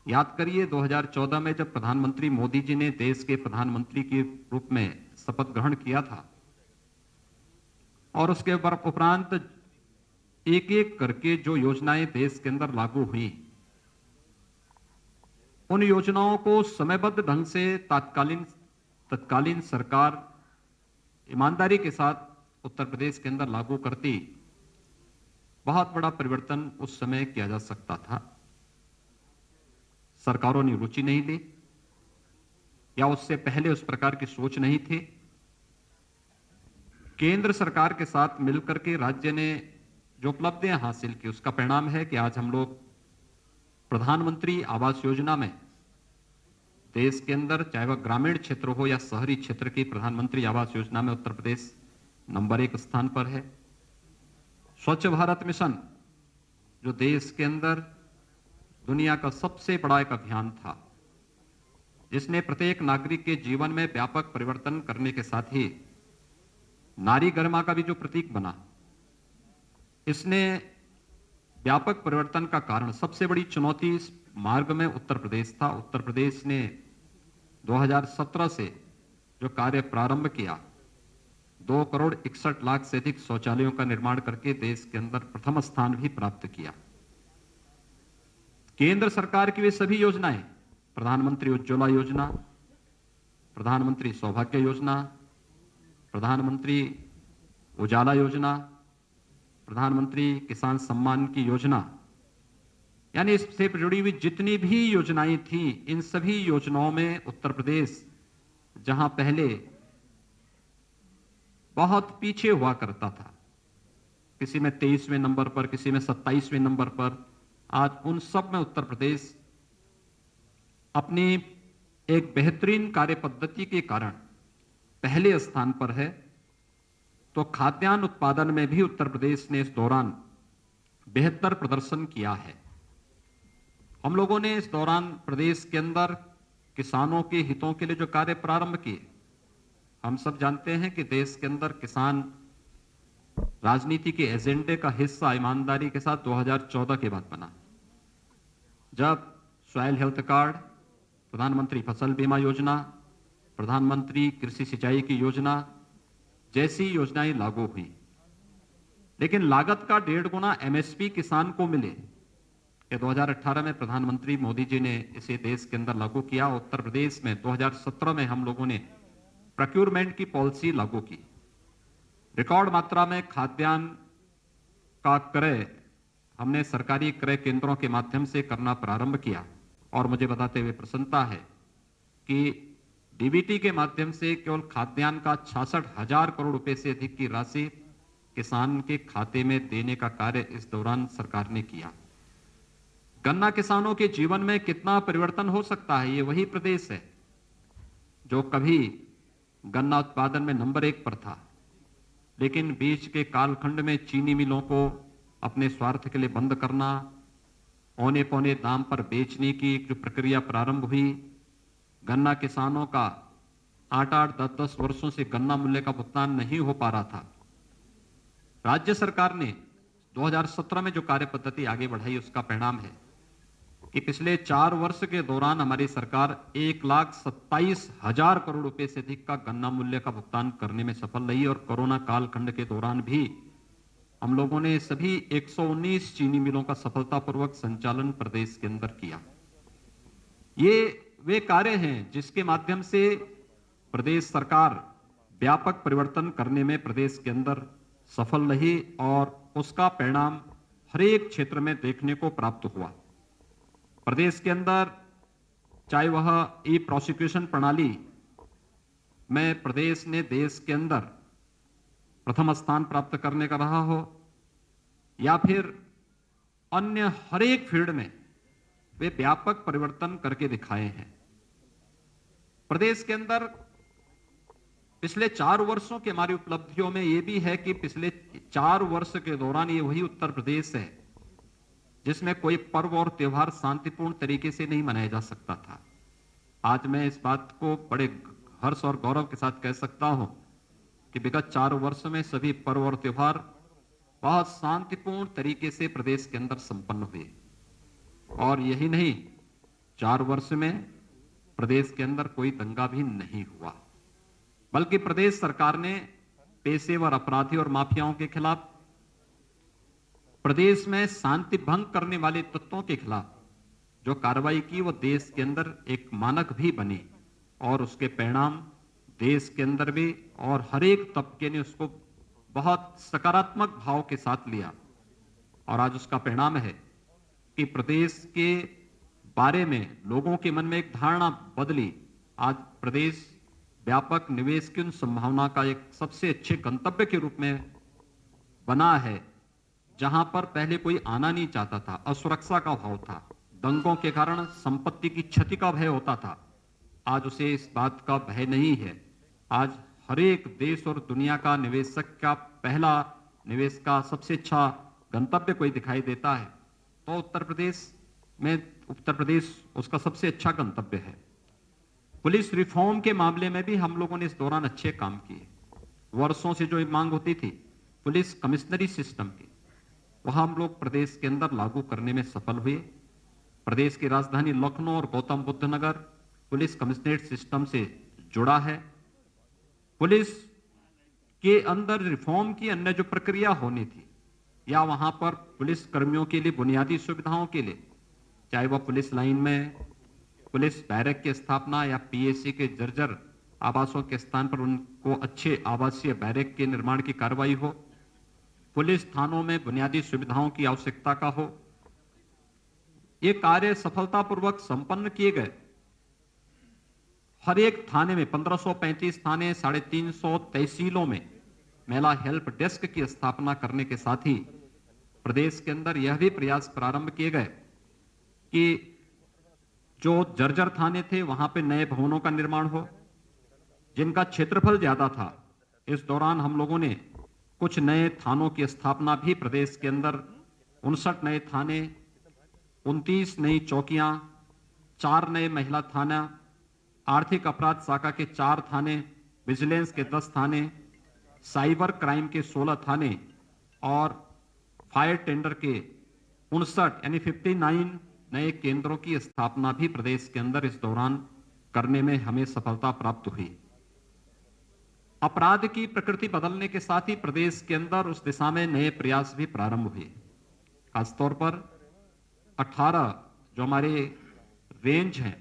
याद करिए 2014 में जब प्रधानमंत्री मोदी जी ने देश के प्रधानमंत्री के रूप में शपथ ग्रहण किया था और उसके उपरांत एक एक करके जो योजनाएं देश के अंदर लागू हुई, उन योजनाओं को समयबद्ध ढंग से तत्कालीन सरकार ईमानदारी के साथ उत्तर प्रदेश के अंदर लागू करती, बहुत बड़ा परिवर्तन उस समय किया जा सकता था। सरकारों ने रुचि नहीं ली या उससे पहले उस प्रकार की सोच नहीं थी। केंद्र सरकार के साथ मिलकर के राज्य ने जो उपलब्धियां हासिल की, उसका परिणाम है कि आज हम लोग प्रधानमंत्री आवास योजना में देश के अंदर, चाहे वह ग्रामीण क्षेत्र हो या शहरी क्षेत्र की, प्रधानमंत्री आवास योजना में उत्तर प्रदेश नंबर 1 स्थान पर है। स्वच्छ भारत मिशन जो देश के अंदर दुनिया का सबसे बड़ा एक अभियान था, जिसने प्रत्येक नागरिक के जीवन में व्यापक परिवर्तन करने के साथ ही नारी गरिमा का भी जो प्रतीक बना, इसने व्यापक परिवर्तन का कारण, सबसे बड़ी चुनौती इस मार्ग में उत्तर प्रदेश था। उत्तर प्रदेश ने 2017 से जो कार्य प्रारंभ किया, 2,61,00,000 से अधिक शौचालयों का निर्माण करके देश के अंदर प्रथम स्थान भी प्राप्त किया। केंद्र सरकार की वे सभी योजनाएं, प्रधानमंत्री उज्ज्वला योजना, प्रधानमंत्री सौभाग्य योजना, प्रधानमंत्री उजाला योजना, प्रधानमंत्री किसान सम्मान की योजना, यानी इससे जुड़ी हुई जितनी भी योजनाएं थी, इन सभी योजनाओं में उत्तर प्रदेश जहां पहले बहुत पीछे हुआ करता था, किसी में 23वें नंबर पर, किसी में 27वें नंबर पर, आज उन सब में उत्तर प्रदेश अपनी एक बेहतरीन कार्य पद्धति के कारण पहले स्थान पर है। तो खाद्यान्न उत्पादन में भी उत्तर प्रदेश ने इस दौरान बेहतर प्रदर्शन किया है। हम लोगों ने इस दौरान प्रदेश के अंदर किसानों के हितों के लिए जो कार्य प्रारंभ किए, हम सब जानते हैं कि देश के अंदर किसान राजनीति के एजेंडे का हिस्सा ईमानदारी के साथ 2014 के बाद बना, जब सॉइल हेल्थ कार्ड, प्रधानमंत्री फसल बीमा योजना, प्रधानमंत्री कृषि सिंचाई की योजना जैसी योजनाएं लागू हुई। लेकिन लागत का 1.5 गुना एमएसपी किसान को मिले। ये 2018 में प्रधानमंत्री मोदी जी ने इसे देश के अंदर लागू किया। उत्तर प्रदेश में 2017 में हम लोगों ने प्रोक्योरमेंट की पॉलिसी लागू की। रिकॉर्ड मात्रा में खाद्यान्न का क्रय हमने सरकारी क्रय केंद्रों के माध्यम से करना प्रारंभ किया और मुझे बताते हुए प्रसन्नता है कि डीबीटी के माध्यम से केवल खाद्यान्न का 66,000 करोड़ रुपए से अधिक की राशि किसान के खाते में देने का कार्य इस दौरान सरकार ने किया। गन्ना किसानों के जीवन में कितना परिवर्तन हो सकता है, ये वही प्रदेश है जो कभी गन्ना उत्पादन में नंबर 1 पर था, लेकिन बीच के कालखंड में चीनी मिलों को अपने स्वार्थ के लिए बंद करना, औने पौने दाम पर बेचने की जो प्रक्रिया प्रारंभ हुई, गन्ना किसानों का 8-8, 10-10 वर्षों से गन्ना मूल्य का भुगतान नहीं हो पा रहा था। राज्य सरकार ने 2017 में जो कार्य पद्धति आगे बढ़ाई उसका परिणाम है कि पिछले 4 वर्ष के दौरान हमारी सरकार 1,27,000 करोड़ रुपए से अधिक का गन्ना मूल्य का भुगतान करने में सफल रही और कोरोना कालखंड के दौरान भी हम लोगों ने सभी 119 चीनी मिलों का सफलतापूर्वक संचालन प्रदेश के अंदर किया। ये वे कार्य हैं जिसके माध्यम से प्रदेश सरकार व्यापक परिवर्तन करने में प्रदेश के अंदर सफल रही और उसका परिणाम हर एक क्षेत्र में देखने को प्राप्त हुआ। प्रदेश के अंदर चाहे वह ई प्रोसिक्यूशन प्रणाली में प्रदेश ने देश के अंदर प्रथम स्थान प्राप्त करने का रहा हो या फिर अन्य हर एक फील्ड में वे व्यापक परिवर्तन करके दिखाए हैं। प्रदेश के अंदर पिछले 4 वर्षों की हमारी उपलब्धियों में यह भी है कि पिछले 4 वर्ष के दौरान ये वही उत्तर प्रदेश है जिसमें कोई पर्व और त्योहार शांतिपूर्ण तरीके से नहीं मनाया जा सकता था। आज मैं इस बात को बड़े हर्ष और गौरव के साथ कह सकता हूं कि विगत 4 वर्ष में सभी पर्व और त्योहार बहुत शांतिपूर्ण तरीके से प्रदेश के अंदर संपन्न हुए। और यही नहीं, 4 वर्ष में प्रदेश के अंदर कोई दंगा भी नहीं हुआ, बल्कि प्रदेश सरकार ने पेशेवर अपराधी और माफियाओं के खिलाफ, प्रदेश में शांति भंग करने वाले तत्वों के खिलाफ जो कार्रवाई की वो देश के अंदर एक मानक भी बनी और उसके परिणाम देश के अंदर भी और हर एक तबके ने उसको बहुत सकारात्मक भाव के साथ लिया। और आज उसका परिणाम है कि प्रदेश के बारे में लोगों के मन में एक धारणा बदली। आज प्रदेश व्यापक निवेश की उन संभावना का एक सबसे अच्छे गंतव्य के रूप में बना है जहां पर पहले कोई आना नहीं चाहता था, असुरक्षा का भाव था, दंगों के कारण संपत्ति की क्षति का भय होता था। आज उसे इस बात का भय नहीं है। आज हर एक देश और दुनिया का निवेशक का पहला निवेश का सबसे अच्छा गंतव्य कोई दिखाई देता है तो उत्तर प्रदेश उसका सबसे अच्छा गंतव्य है। पुलिस रिफॉर्म के मामले में भी हम लोगों ने इस दौरान अच्छे काम किए। वर्षों से जो मांग होती थी पुलिस कमिश्नरी सिस्टम की, वहां हम लोग प्रदेश के अंदर लागू करने में सफल हुए। प्रदेश की राजधानी लखनऊ और गौतम बुद्ध नगर पुलिस कमिश्नरेट सिस्टम से जुड़ा है। पुलिस के अंदर रिफॉर्म की अन्य जो प्रक्रिया होनी थी या वहां पर पुलिस कर्मियों के लिए बुनियादी सुविधाओं के लिए, चाहे वह पुलिस लाइन में पुलिस बैरक की स्थापना या पीएसी के जर्जर आवासों के स्थान पर उनको अच्छे आवासीय बैरक के निर्माण की कार्रवाई हो, पुलिस थानों में बुनियादी सुविधाओं की आवश्यकता का हो, ये कार्य सफलतापूर्वक संपन्न किए गए। हर एक थाने में 1535 थाने, 350 तहसीलों में महिला हेल्प डेस्क की स्थापना करने के साथ ही प्रदेश के अंदर यह भी प्रयास प्रारंभ किए गए कि जो जर्जर थाने थे वहां पे नए भवनों का निर्माण हो, जिनका क्षेत्रफल ज्यादा था। इस दौरान हम लोगों ने कुछ नए थानों की स्थापना भी प्रदेश के अंदर 59 नए थाने, 29 नई चौकियां, 4 नए महिला थाना, आर्थिक अपराध शाखा के 4 थाने, विजिलेंस के 10 थाने, साइबर क्राइम के 16 थाने और फायर टेंडर के 59 यानी 59 नए केंद्रों की स्थापना भी प्रदेश के अंदर इस दौरान करने में हमें सफलता प्राप्त हुई। अपराध की प्रकृति बदलने के साथ ही प्रदेश के अंदर उस दिशा में नए प्रयास भी प्रारंभ हुए। खासतौर पर 18 जो हमारे रेंज हैं,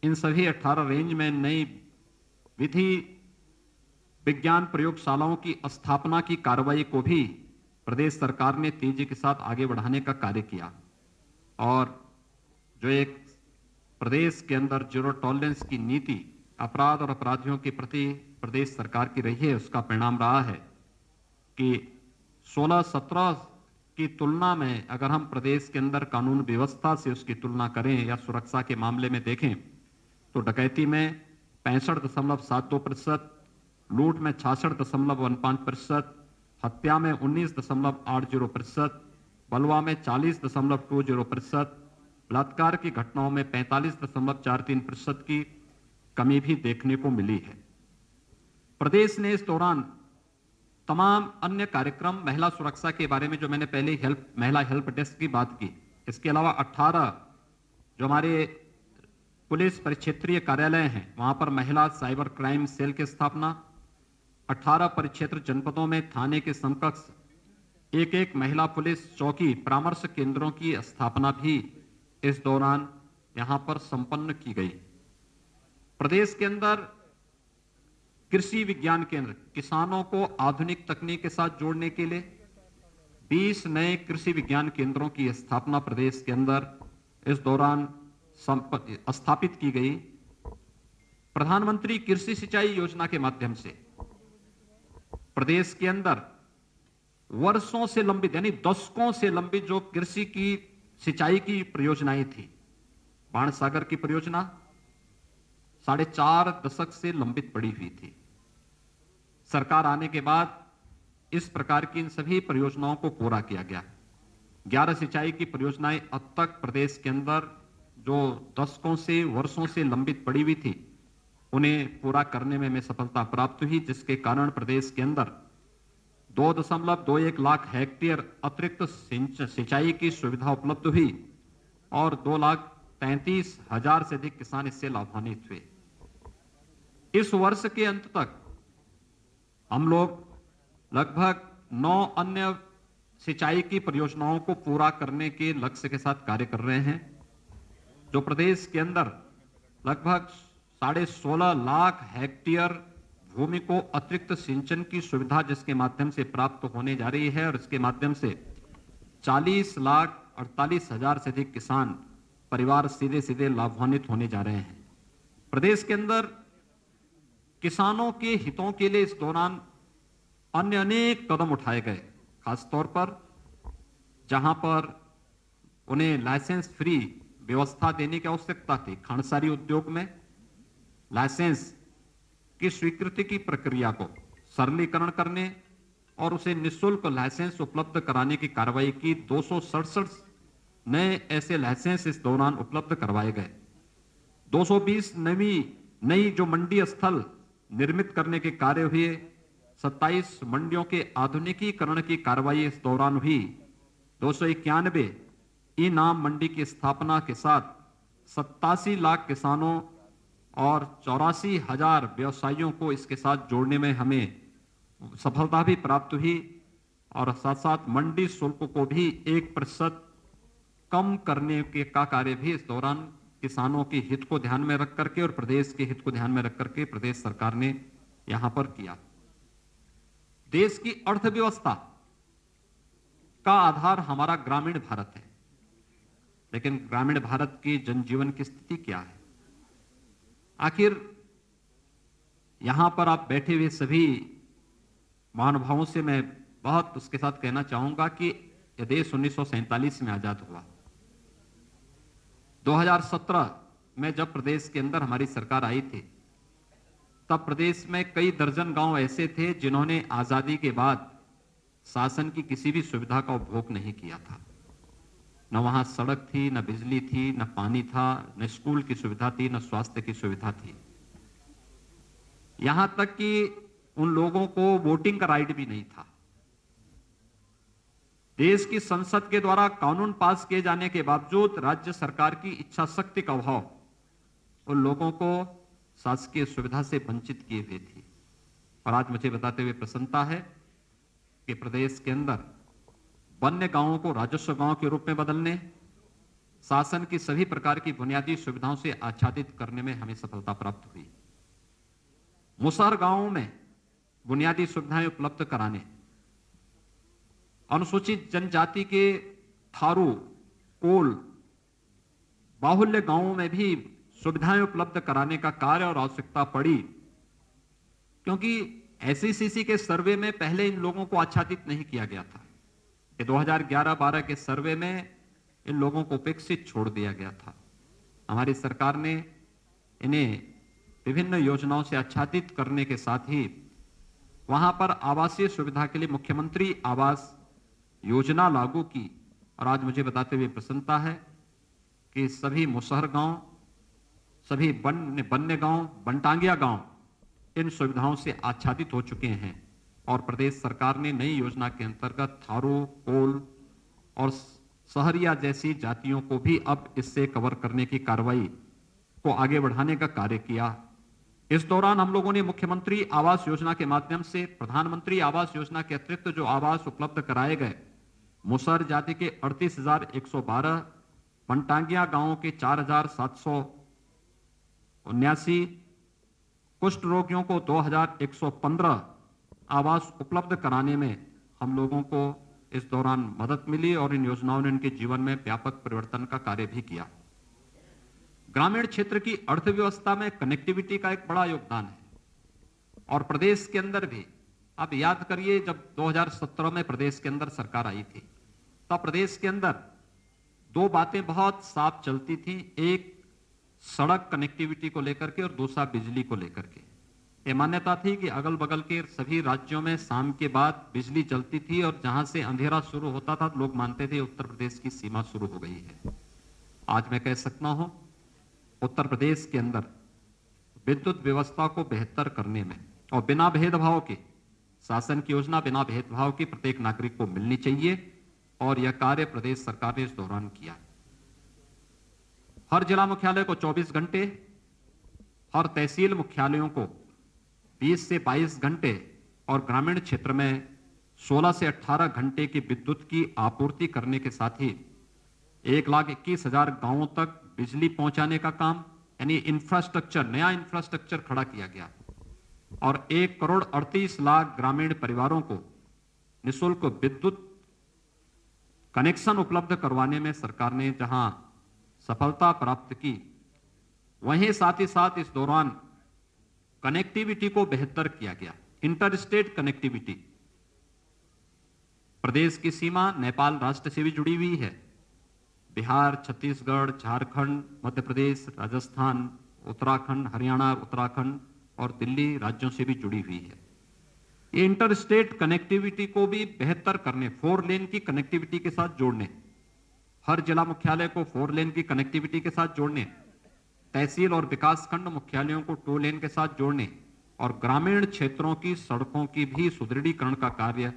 इन सभी 18 रेंज में नई विधि विज्ञान प्रयोगशालाओं की स्थापना की कार्रवाई को भी प्रदेश सरकार ने तेजी के साथ आगे बढ़ाने का कार्य किया और जो एक प्रदेश के अंदर जीरो टॉलरेंस की नीति अपराध और अपराधियों के प्रति प्रदेश सरकार की रही है, उसका परिणाम रहा है कि 16-17 की तुलना में अगर हम प्रदेश के अंदर कानून व्यवस्था से उसकी तुलना करें या सुरक्षा के मामले में देखें तो डकैती में 65.72%, लूट में 66.15%, हत्या में 19.80%, बलवा में 40.20%, बलात्कार की घटनाओं में 45.43% की कमी भी देखने को मिली है। प्रदेश ने इस दौरान तमाम अन्य कार्यक्रम, महिला सुरक्षा के बारे में जो मैंने पहले महिला हेल्प डेस्क की बात की, इसके अलावा 18 जो हमारे पुलिस परिक्षेत्रीय कार्यालय हैं वहां पर महिला साइबर क्राइम सेल की स्थापना, 18 परिक्षेत्र जनपदों में थाने के समकक्ष एक महिला पुलिस चौकी परामर्श केंद्रों की स्थापना भी इस दौरान यहां पर संपन्न की गई। प्रदेश के अंदर कृषि विज्ञान केंद्र, किसानों को आधुनिक तकनीक के साथ जोड़ने के लिए 20 नए कृषि विज्ञान केंद्रों की स्थापना प्रदेश के अंदर इस दौरान स्थापित की गई। प्रधानमंत्री कृषि सिंचाई योजना के माध्यम से प्रदेश के अंदर वर्षों से लंबित यानी दशकों से लंबित जो कृषि की सिंचाई की परियोजनाएं थी, बाणसागर की परियोजना 4.5 दशक से लंबित पड़ी हुई थी। सरकार आने के बाद इस प्रकार की इन सभी परियोजनाओं को पूरा किया गया। 11 सिंचाई की परियोजनाएं अब तक प्रदेश के अंदर जो दशकों से वर्षों से लंबित पड़ी हुई थी उन्हें पूरा करने में हमें सफलता प्राप्त हुई, जिसके कारण प्रदेश के अंदर 2.21 लाख हेक्टेयर अतिरिक्त सिंचाई की सुविधा उपलब्ध हुई और 2,33,000 से अधिक किसान इससे लाभान्वित हुए। इस वर्ष के अंत तक हम लोग लगभग 9 अन्य सिंचाई की परियोजनाओं को पूरा करने के लक्ष्य के साथ कार्य कर रहे हैं, जो प्रदेश के अंदर लगभग 16.5 लाख हेक्टेयर भूमि को अतिरिक्त सिंचन की सुविधा जिसके माध्यम से प्राप्त होने जा रही है और इसके माध्यम से 40,48,000 से अधिक किसान परिवार सीधे सीधे लाभान्वित होने जा रहे हैं। प्रदेश के अंदर किसानों के हितों के लिए इस दौरान अन्य अनेक कदम उठाए गए, खासतौर पर जहां पर उन्हें लाइसेंस फ्री व्यवस्था देने की आवश्यकता थी। खांडसारी उद्योग में लाइसेंस की स्वीकृति की प्रक्रिया को सरलीकरण करने और उसे निःशुल्क लाइसेंस उपलब्ध कराने की कार्रवाई की। 267 नए ऐसे लाइसेंस इस दौरान उपलब्ध करवाए गए। 220 नई जो मंडी स्थल निर्मित करने के कार्य हुए। 27 मंडियों के आधुनिकीकरण की कार्रवाई इस दौरान हुई। 291 ई नाम मंडी की स्थापना के साथ 87 लाख किसानों और 84,000 व्यवसायियों को इसके साथ जोड़ने में हमें सफलता भी प्राप्त हुई और साथ साथ मंडी शुल्क को भी 1% कम करने के का कार्य भी इस दौरान किसानों के हित को ध्यान में रख करके और प्रदेश के हित को ध्यान में रख करके प्रदेश सरकार ने यहां पर किया। देश की अर्थव्यवस्था का आधार हमारा ग्रामीण भारत है, लेकिन ग्रामीण भारत की जनजीवन की स्थिति क्या है? आखिर यहां पर आप बैठे हुए सभी महानुभावों से मैं बहुत उसके साथ कहना चाहूंगा कि यह देश 1947 में आजाद हुआ। 2017 में जब प्रदेश के अंदर हमारी सरकार आई थी, तब प्रदेश में कई दर्जन गांव ऐसे थे जिन्होंने आजादी के बाद शासन की किसी भी सुविधा का उपभोग नहीं किया था। न वहां सड़क थी, न बिजली थी, न पानी था, न स्कूल की सुविधा थी, न स्वास्थ्य की सुविधा थी। यहां तक कि उन लोगों को वोटिंग का राइट भी नहीं था। देश की संसद के द्वारा कानून पास किए जाने के बावजूद राज्य सरकार की इच्छा शक्ति का अभाव उन लोगों को शासकीय सुविधा से वंचित किए हुए थी। और आज मुझे बताते हुए प्रसन्नता है कि प्रदेश के अंदर वन्य गांवों को राजस्व गांव के रूप में बदलने, शासन की सभी प्रकार की बुनियादी सुविधाओं से आच्छादित करने में हमें सफलता प्राप्त हुई। मुसहर गांवों में बुनियादी सुविधाएं उपलब्ध कराने, अनुसूचित जनजाति के थारू, कोल, बाहुल्य गांवों में भी सुविधाएं उपलब्ध कराने का कार्य और आवश्यकता पड़ी, क्योंकि एसईसीसी के सर्वे में पहले इन लोगों को आच्छादित नहीं किया गया था। 2011-12 के सर्वे में इन लोगों को उपेक्षित छोड़ दिया गया था। हमारी सरकार ने इन्हें विभिन्न योजनाओं से आच्छादित करने के साथ ही वहां पर आवासीय सुविधा के लिए मुख्यमंत्री आवास योजना लागू की। और आज मुझे बताते हुए प्रसन्नता है कि सभी मुसहर गांव, सभी वन्य गांव, बनटांगिया गांव इन सुविधाओं से आच्छादित हो चुके हैं और प्रदेश सरकार ने नई योजना के अंतर्गत थारू, कोल और सहरिया जैसी जातियों को भी अब इससे कवर करने की कार्रवाई को आगे बढ़ाने का कार्य किया। इस दौरान हम लोगों ने मुख्यमंत्री आवास योजना के माध्यम से प्रधानमंत्री आवास योजना के अतिरिक्त जो आवास उपलब्ध कराए गए, मुसहर जाति के 38,112, बनटांगिया गांवों के 4,779, कुष्ठ रोगियों को 2,115 आवास उपलब्ध कराने में हम लोगों को इस दौरान मदद मिली और इन योजनाओं ने उनके जीवन में व्यापक परिवर्तन का कार्य भी किया। ग्रामीण क्षेत्र की अर्थव्यवस्था में कनेक्टिविटी का एक बड़ा योगदान है और प्रदेश के अंदर भी आप याद करिए, जब 2017 में प्रदेश के अंदर सरकार आई थी तब प्रदेश के अंदर दो बातें बहुत साफ चलती थी, एक सड़क कनेक्टिविटी को लेकर के और दूसरा बिजली को लेकर के। ये मान्यता थी कि अगल बगल के सभी राज्यों में शाम के बाद बिजली चलती थी और जहां से अंधेरा शुरू होता था लोग मानते थे उत्तर प्रदेश की सीमा शुरू हो गई है। आज मैं कह सकता हूं उत्तर प्रदेश के अंदर विद्युत व्यवस्था को बेहतर करने में और बिना भेदभाव के शासन की योजना बिना भेदभाव की प्रत्येक नागरिक को मिलनी चाहिए और यह कार्य प्रदेश सरकार ने इस दौरान किया। हर जिला मुख्यालय को 24 घंटे, हर तहसील मुख्यालयों को 20 से 22 घंटे और ग्रामीण क्षेत्र में 16 से 18 घंटे की विद्युत की आपूर्ति करने के साथ ही 1,21,000 गांवों तक बिजली पहुंचाने का काम, यानी इंफ्रास्ट्रक्चर, नया इंफ्रास्ट्रक्चर खड़ा किया गया और 1,38,00,000 ग्रामीण परिवारों को निःशुल्क विद्युत कनेक्शन उपलब्ध करवाने में सरकार ने जहां सफलता प्राप्त की, वहीं साथ ही साथ इस दौरान कनेक्टिविटी को बेहतर किया गया। इंटर स्टेट कनेक्टिविटी, प्रदेश की सीमा नेपाल राष्ट्र से भी जुड़ी हुई है। बिहार, छत्तीसगढ़, झारखंड, मध्य प्रदेश, राजस्थान, उत्तराखंड, हरियाणा, उत्तराखंड और दिल्ली राज्यों से भी जुड़ी हुई है। ये इंटर स्टेट कनेक्टिविटी को भी बेहतर करने, 4 लेन की कनेक्टिविटी के साथ जोड़ने, हर जिला मुख्यालय को 4 लेन की कनेक्टिविटी के साथ जोड़ने, तहसील और विकासखंड मुख्यालयों को 2 लेन के साथ जोड़ने और ग्रामीण क्षेत्रों की सड़कों की भी सुदृढ़ीकरण का कार्य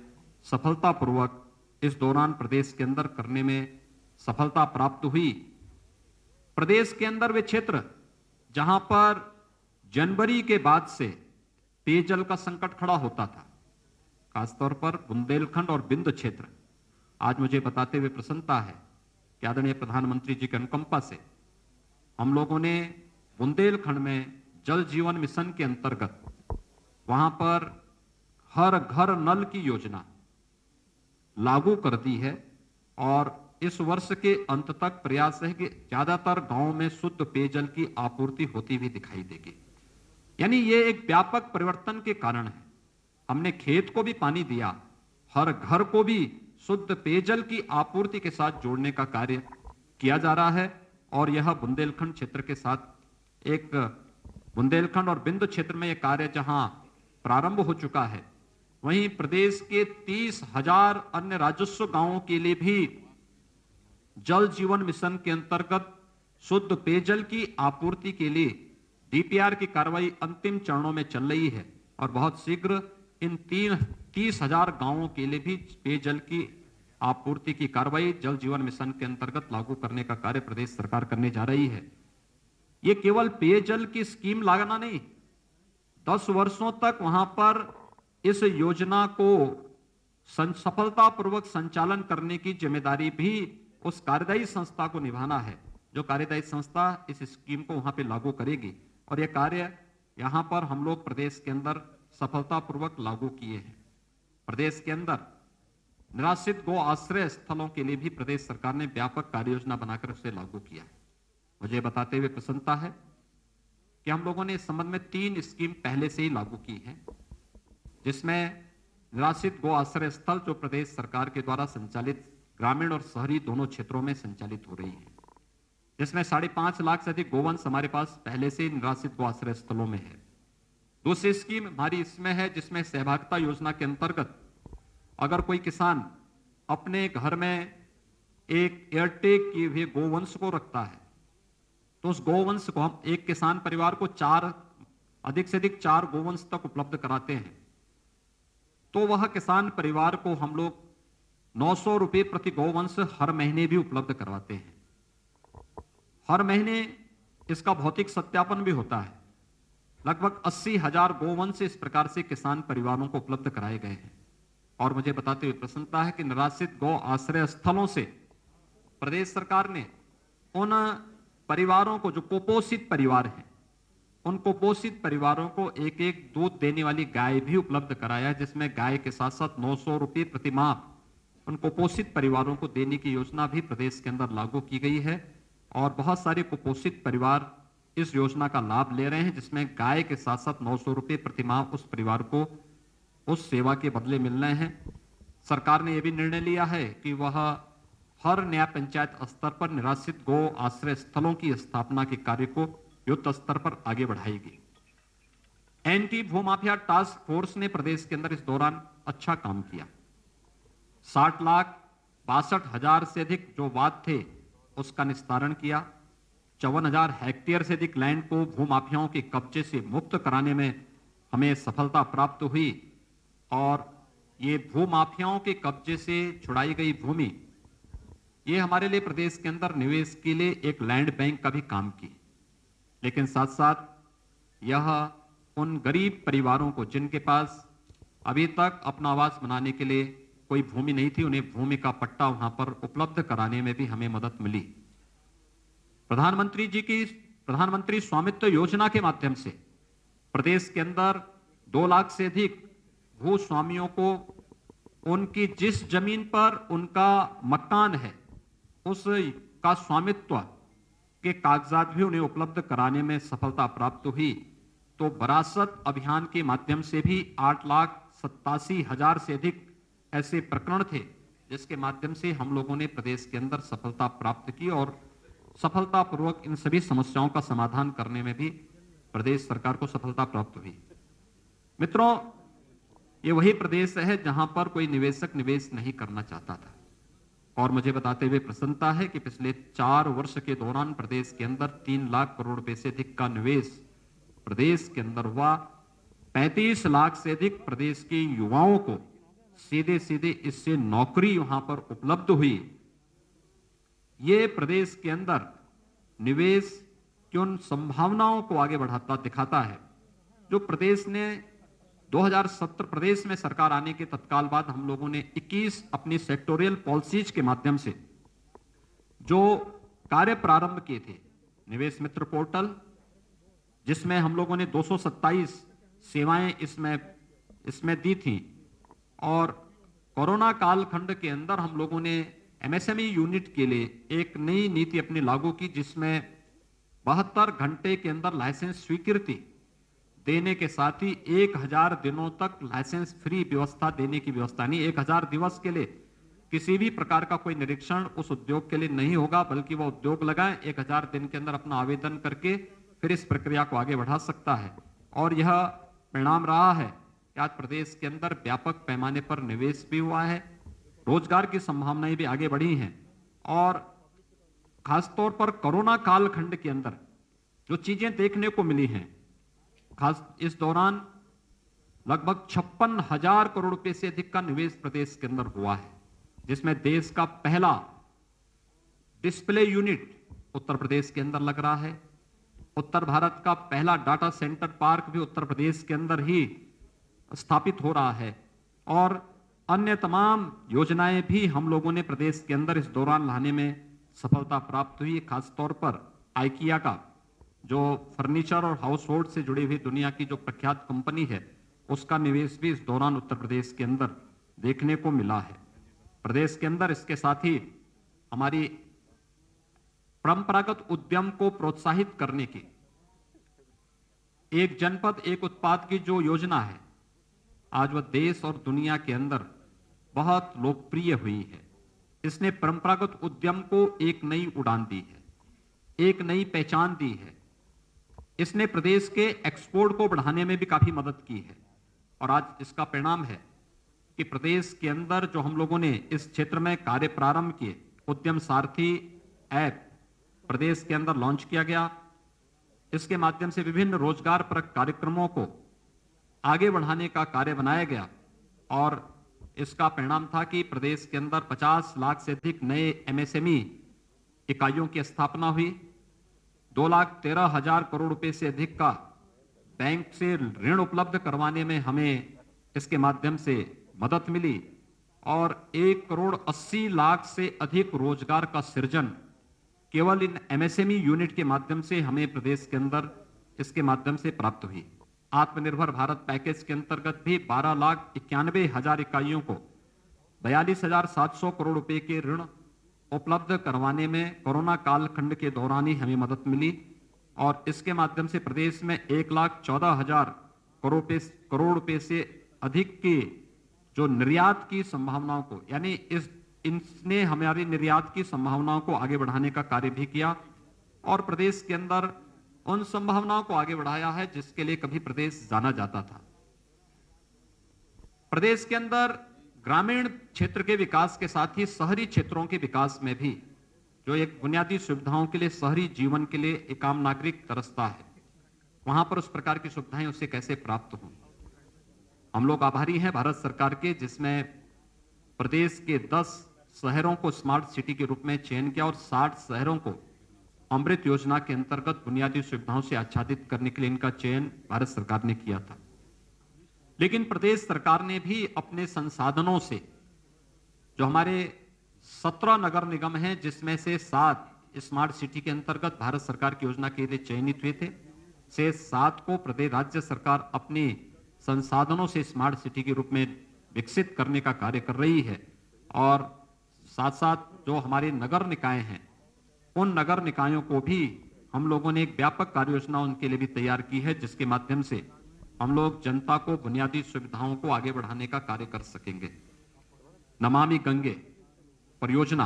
सफलतापूर्वक इस दौरान प्रदेश के अंदर करने में सफलता प्राप्त हुई। प्रदेश के अंदर वे क्षेत्र जहां पर जनवरी के बाद से पेयजल का संकट खड़ा होता था, खासतौर पर बुंदेलखंड और बिंद क्षेत्र, आज मुझे बताते हुए प्रसन्नता है कि आदरणीय प्रधानमंत्री जी के अनुकंपा से हम लोगों ने बुंदेलखंड में जल जीवन मिशन के अंतर्गत वहां पर हर घर नल की योजना लागू कर दी है और इस वर्ष के अंत तक प्रयास है कि ज्यादातर गांवों में शुद्ध पेयजल की आपूर्ति होती हुई दिखाई देगी। यानी ये एक व्यापक परिवर्तन के कारण है। हमने खेत को भी पानी दिया, हर घर को भी शुद्ध पेयजल की आपूर्ति के साथ जोड़ने का कार्य किया जा रहा है और यह बुंदेलखंड क्षेत्र के साथ एक बुंदेलखंड और बिंद क्षेत्र में यह कार्य जहां प्रारंभ हो चुका है, वहीं प्रदेश के 30,000 अन्य राजस्व गांवों के लिए भी जल जीवन मिशन के अंतर्गत शुद्ध पेयजल की आपूर्ति के लिए डीपीआर की कार्रवाई अंतिम चरणों में चल रही है और बहुत शीघ्र इन 30,000 गांवों के लिए भी पेयजल की आपूर्ति की कार्रवाई जल जीवन मिशन के अंतर्गत लागू करने का कार्य प्रदेश सरकार करने जा रही है। ये केवल पेयजल की स्कीम लाना नहीं, 10 वर्षों तक वहां पर इस योजना को सफलतापूर्वक संचालन करने की जिम्मेदारी भी उस कार्यदायी संस्था को निभाना है, जो कार्यदायी संस्था इस स्कीम को वहां पे लागू करेगी। और यह कार्य यहां पर हम लोग प्रदेश के अंदर सफलतापूर्वक लागू किए हैं। प्रदेश के अंदर निराश्रित गो आश्रय स्थलों के लिए भी प्रदेश सरकार ने व्यापक कार्य योजना बनाकर उसे लागू किया। मुझे बताते हुए प्रसन्नता है कि हम लोगों ने इस संबंध में 3 स्कीम पहले से ही लागू की है, जिसमें निराश्रित गो आश्रय स्थल जो प्रदेश सरकार के द्वारा संचालित ग्रामीण और शहरी दोनों क्षेत्रों में संचालित हो रही है, जिसमें 5.5 लाख से अधिक गोवंश हमारे पास पहले से निराश्रित गो आश्रय स्थलों में है। दूसरी स्कीम हमारी इसमें है, जिसमें सहभागिता योजना के अंतर्गत अगर कोई किसान अपने घर में एक एयरटेक किए हुए गोवंश को रखता है, तो उस गोवंश को हम एक किसान परिवार को अधिक से अधिक 4 गोवंश तक उपलब्ध कराते हैं, तो वह किसान परिवार को हम लोग 900 रुपए प्रति गोवंश हर महीने भी उपलब्ध करवाते हैं। हर महीने इसका भौतिक सत्यापन भी होता है। लगभग 80,000 गोवंश इस प्रकार से किसान परिवारों को उपलब्ध कराए गए हैं। और मुझे बताते हुए प्रसन्नता है कि निराश्रित गौ आश्रय स्थलों से प्रदेश सरकार ने उन परिवारों को, जो कुपोषित परिवार हैं, उन कुपोषित परिवारों को एक दूध देने वाली गाय भी उपलब्ध कराया, जिसमें गाय के साथ साथ 900 रुपये प्रति माह उन कुपोषित परिवारों को देने की योजना भी प्रदेश के अंदर लागू की गई है। और बहुत सारे कुपोषित परिवार इस योजना का लाभ ले रहे हैं, जिसमें गाय के साथ साथ 900 रुपये प्रति माह उस परिवार को उस सेवा के बदले मिल रहे हैं। सरकार ने यह भी निर्णय लिया है कि वह हर नया पंचायत स्तर पर निराश्रित गो आश्रय स्थलों की स्थापना के कार्य को युद्ध स्तर पर आगे बढ़ाएगी। एंटी भूमाफिया टास्क फोर्स ने प्रदेश के अंदर इस दौरान अच्छा काम किया। 60,62,000 से अधिक जो वाद थे उसका निस्तारण किया। 54,000 हेक्टेयर से अधिक लैंड को भूमाफियाओं के कब्जे से मुक्त कराने में हमें सफलता प्राप्त हुई। और ये भूमाफियाओं के कब्जे से छुड़ाई गई भूमि, ये हमारे लिए प्रदेश के अंदर निवेश के लिए एक लैंड बैंक का भी काम की। लेकिन साथ साथ यह उन गरीब परिवारों को, जिनके पास अभी तक अपना आवास बनाने के लिए कोई भूमि नहीं थी, उन्हें भूमि का पट्टा वहां पर उपलब्ध कराने में भी हमें मदद मिली। प्रधानमंत्री स्वामित्व योजना के माध्यम से प्रदेश के अंदर 2 लाख से अधिक भूस्वामियों को उनकी जिस जमीन पर उनका मकान है उसका स्वामित्व के कागजात भी उन्हें उपलब्ध कराने में सफलता प्राप्त हुई। तो विरासत अभियान के माध्यम से भी 8,87,000 से अधिक ऐसे प्रकरण थे, जिसके माध्यम से हम लोगों ने प्रदेश के अंदर सफलता प्राप्त की और सफलतापूर्वक इन सभी समस्याओं का समाधान करने में भी प्रदेश सरकार को सफलता प्राप्त हुई। मित्रों, ये वही प्रदेश है जहां पर कोई निवेशक निवेश नहीं करना चाहता था। और मुझे बताते हुए प्रसन्नता है कि पिछले 4 वर्ष के दौरान प्रदेश के अंदर 3 लाख करोड़ रुपए से अधिक का निवेश प्रदेश के अंदर हुआ। 35 लाख से अधिक प्रदेश के युवाओं को सीधे सीधे इससे नौकरी वहां पर उपलब्ध हुई। ये प्रदेश के अंदर निवेश की उन संभावनाओं को आगे बढ़ाता दिखाता है जो प्रदेश ने 2017 प्रदेश में सरकार आने के तत्काल बाद हम लोगों ने 21 अपनी सेक्टोरियल पॉलिसीज के माध्यम से जो कार्य प्रारंभ किए थे। निवेश मित्र पोर्टल, जिसमें हम लोगों ने 227 सेवाएं इसमें दी थी। और कोरोना कालखंड के अंदर हम लोगों ने एमएसएमई यूनिट के लिए एक नई नीति अपनी लागू की, जिसमें 72 घंटे के अंदर लाइसेंस स्वीकृति देने के साथ ही 1000 दिनों तक लाइसेंस फ्री व्यवस्था देने की व्यवस्था। नहीं, 1000 दिवस के लिए किसी भी प्रकार का कोई निरीक्षण उस उद्योग के लिए नहीं होगा, बल्कि वह उद्योग लगाए 1000 दिन के अंदर अपना आवेदन करके फिर इस प्रक्रिया को आगे बढ़ा सकता है। और यह परिणाम रहा है कि आज प्रदेश के अंदर व्यापक पैमाने पर निवेश भी हुआ है, रोजगार की संभावनाएं भी आगे बढ़ी हैं। और खासतौर पर कोरोना कालखंड के अंदर जो चीजें देखने को मिली हैं, खास इस दौरान लगभग 56,000 करोड़ रुपए से अधिक का निवेश प्रदेश के अंदर हुआ है, जिसमें देश का पहला डिस्प्ले यूनिट उत्तर प्रदेश के अंदर लग रहा है। उत्तर भारत का पहला डाटा सेंटर पार्क भी उत्तर प्रदेश के अंदर ही स्थापित हो रहा है और अन्य तमाम योजनाएं भी हम लोगों ने प्रदेश के अंदर इस दौरान लाने में सफलता प्राप्त हुई। खासतौर पर आइकिया का जो फर्नीचर और हाउस होल्ड से जुड़ी हुई दुनिया की जो प्रख्यात कंपनी है, उसका निवेश भी इस दौरान उत्तर प्रदेश के अंदर देखने को मिला है। प्रदेश के अंदर इसके साथ ही हमारी परंपरागत उद्यम को प्रोत्साहित करने की एक जनपद एक उत्पाद की जो योजना है, आज वह देश और दुनिया के अंदर बहुत लोकप्रिय हुई है। इसने परंपरागत उद्यम को एक नई उड़ान दी है, एक नई पहचान दी है। इसने प्रदेश के एक्सपोर्ट को बढ़ाने में भी काफी मदद की है और आज इसका परिणाम है कि प्रदेश के अंदर जो हम लोगों ने इस क्षेत्र में कार्य प्रारंभ किए, उद्यम सारथी ऐप प्रदेश के अंदर लॉन्च किया गया। इसके माध्यम से विभिन्न रोजगार परक कार्यक्रमों को आगे बढ़ाने का कार्य बनाया गया और इसका परिणाम था कि प्रदेश के अंदर 50 लाख से अधिक नए एमएसएमई इकाइयों की स्थापना हुई। 2,13,000 करोड़ रुपए से अधिक का बैंक से ऋण उपलब्ध करवाने में हमें इसके माध्यम से मदद मिली और 1,80,00,000 से अधिक रोजगार का सृजन केवल इन एमएसएमई यूनिट के माध्यम से हमें प्रदेश के अंदर इसके माध्यम से प्राप्त हुई। आत्मनिर्भर भारत पैकेज के अंतर्गत भी 12,91,000 इकाइयों को 42,700 करोड़ रुपए के ऋण उपलब्ध करवाने में कोरोना कालखंड के दौरान ही हमें मदद मिली और इसके माध्यम से प्रदेश में 1,14,000 करोड़ रुपए से अधिक की जो निर्यात की संभावनाओं को, यानी इसने हमारी निर्यात की संभावनाओं को आगे बढ़ाने का कार्य भी किया और प्रदेश के अंदर उन संभावनाओं को आगे बढ़ाया है जिसके लिए कभी प्रदेश जाना जाता था। प्रदेश के अंदर ग्रामीण क्षेत्र के विकास के साथ ही शहरी क्षेत्रों के विकास में भी जो एक बुनियादी सुविधाओं के लिए, शहरी जीवन के लिए एक आम नागरिक तरसता है, वहां पर उस प्रकार की सुविधाएं उसे कैसे प्राप्त हों। हम लोग आभारी हैं भारत सरकार के, जिसमें प्रदेश के 10 शहरों को स्मार्ट सिटी के रूप में चयन किया और 60 शहरों को अमृत योजना के अंतर्गत बुनियादी सुविधाओं से आच्छादित करने के लिए इनका चयन भारत सरकार ने किया था। लेकिन प्रदेश सरकार ने भी अपने संसाधनों से जो हमारे 17 नगर निगम हैं, जिसमें से 7 स्मार्ट सिटी के अंतर्गत भारत सरकार की योजना के लिए चयनित हुए थे, से 7 को प्रदेश राज्य सरकार अपने संसाधनों से स्मार्ट सिटी के रूप में विकसित करने का कार्य कर रही है और साथ साथ जो हमारे नगर निकाय हैं, उन नगर निकायों को भी हम लोगों ने एक व्यापक कार्य योजना उनके लिए भी तैयार की है, जिसके माध्यम से हम लोग जनता को बुनियादी सुविधाओं को आगे बढ़ाने का कार्य कर सकेंगे। नमामि गंगे परियोजना,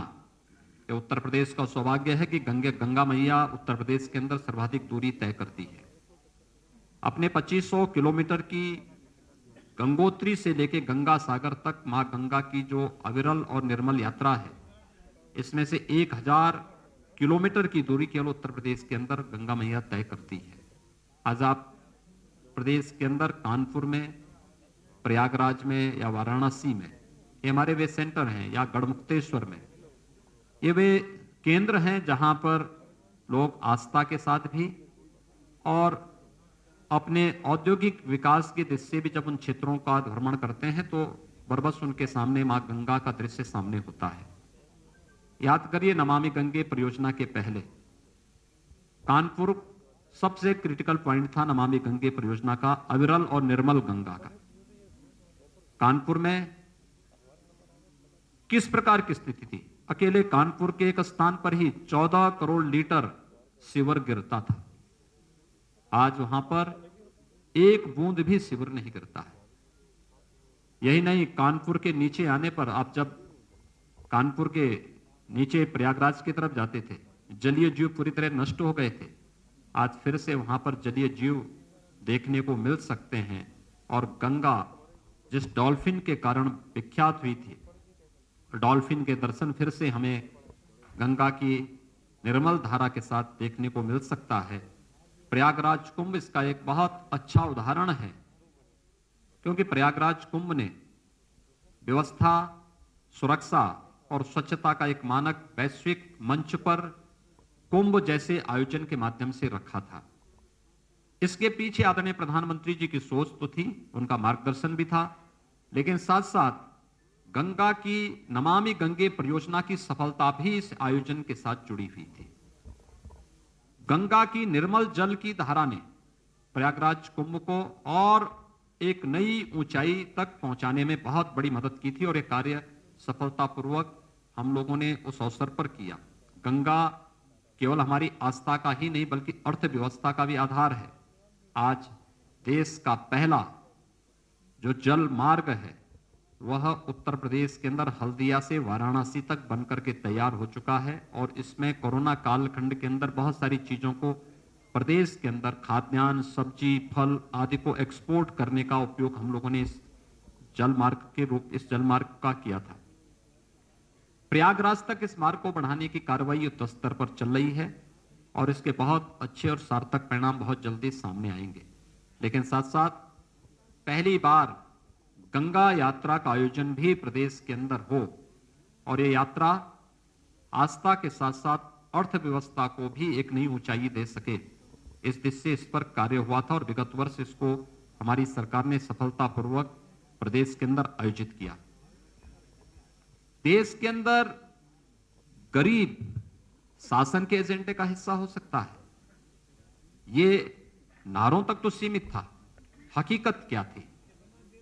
ये उत्तर प्रदेश का सौभाग्य है कि गंगा मैया उत्तर प्रदेश के अंदर सर्वाधिक दूरी तय करती है। अपने 2500 किलोमीटर की गंगोत्री से लेकर गंगा सागर तक मां गंगा की जो अविरल और निर्मल यात्रा है, इसमें से 1000 किलोमीटर की दूरी केवल उत्तर प्रदेश के अंदर गंगा मैया तय करती है। आज आप प्रदेश के अंदर कानपुर में, प्रयागराज में या वाराणसी में, ये हमारे वे सेंटर हैं, या गढ़मुक्तेश्वर में, ये वे केंद्र हैं जहां पर लोग आस्था के साथ भी और अपने औद्योगिक विकास की दृष्टि से भी जब उन क्षेत्रों का भ्रमण करते हैं तो बरबस उनके सामने मां गंगा का दृश्य सामने होता है। याद करिए, नमामि गंगे परियोजना के पहले कानपुर सबसे क्रिटिकल पॉइंट था नमामि गंगे परियोजना का, अविरल और निर्मल गंगा का। कानपुर में किस प्रकार की स्थिति थी? अकेले कानपुर के एक स्थान पर ही 14 करोड़ लीटर सीवर गिरता था। आज वहां पर एक बूंद भी सीवर नहीं गिरता है। यही नहीं, कानपुर के नीचे आने पर, आप जब कानपुर के नीचे प्रयागराज की तरफ जाते थे, जलीय जीव पूरी तरह नष्ट हो गए थे। आज फिर से वहां पर जलीय जीव देखने को मिल सकते हैं और गंगा जिस डॉल्फिन के कारण विख्यात हुई थी, डॉल्फिन के दर्शन फिर से हमें गंगा की निर्मल धारा के साथ देखने को मिल सकता है। प्रयागराज कुंभ इसका एक बहुत अच्छा उदाहरण है, क्योंकि प्रयागराज कुंभ ने व्यवस्था, सुरक्षा और स्वच्छता का एक मानक वैश्विक मंच पर कुंभ जैसे आयोजन के माध्यम से रखा था। इसके पीछे आदरणीय प्रधानमंत्री जी की सोच तो थी, उनका मार्गदर्शन भी था, लेकिन साथ साथ गंगा की नमामि गंगे परियोजना की सफलता भी इस आयोजन के साथ जुड़ी हुई थी। गंगा की निर्मल जल की धारा ने प्रयागराज कुंभ को और एक नई ऊंचाई तक पहुंचाने में बहुत बड़ी मदद की थी और यह कार्य सफलतापूर्वक हम लोगों ने उस अवसर पर किया। गंगा केवल हमारी आस्था का ही नहीं बल्कि अर्थव्यवस्था का भी आधार है। आज देश का पहला जो जल मार्ग है वह उत्तर प्रदेश के अंदर हल्दिया से वाराणसी तक बनकर के तैयार हो चुका है और इसमें कोरोना कालखंड के अंदर बहुत सारी चीजों को प्रदेश के अंदर खाद्यान्न, सब्जी, फल आदि को एक्सपोर्ट करने का उपयोग हम लोगों ने इस जल मार्ग का किया था। प्रयागराज तक इस मार्ग को बढ़ाने की कार्रवाई युद्ध स्तर पर चल रही है और इसके बहुत अच्छे और सार्थक परिणाम बहुत जल्दी सामने आएंगे। लेकिन साथ साथ पहली बार गंगा यात्रा का आयोजन भी प्रदेश के अंदर हो और ये यात्रा आस्था के साथ साथ अर्थव्यवस्था को भी एक नई ऊंचाई दे सके, इस दिशा से इस पर कार्य हुआ था और विगत वर्ष इसको हमारी सरकार ने सफलतापूर्वक प्रदेश के अंदर आयोजित किया। देश के अंदर गरीब शासन के एजेंडे का हिस्सा हो सकता है, ये नारों तक तो सीमित था। हकीकत क्या थी?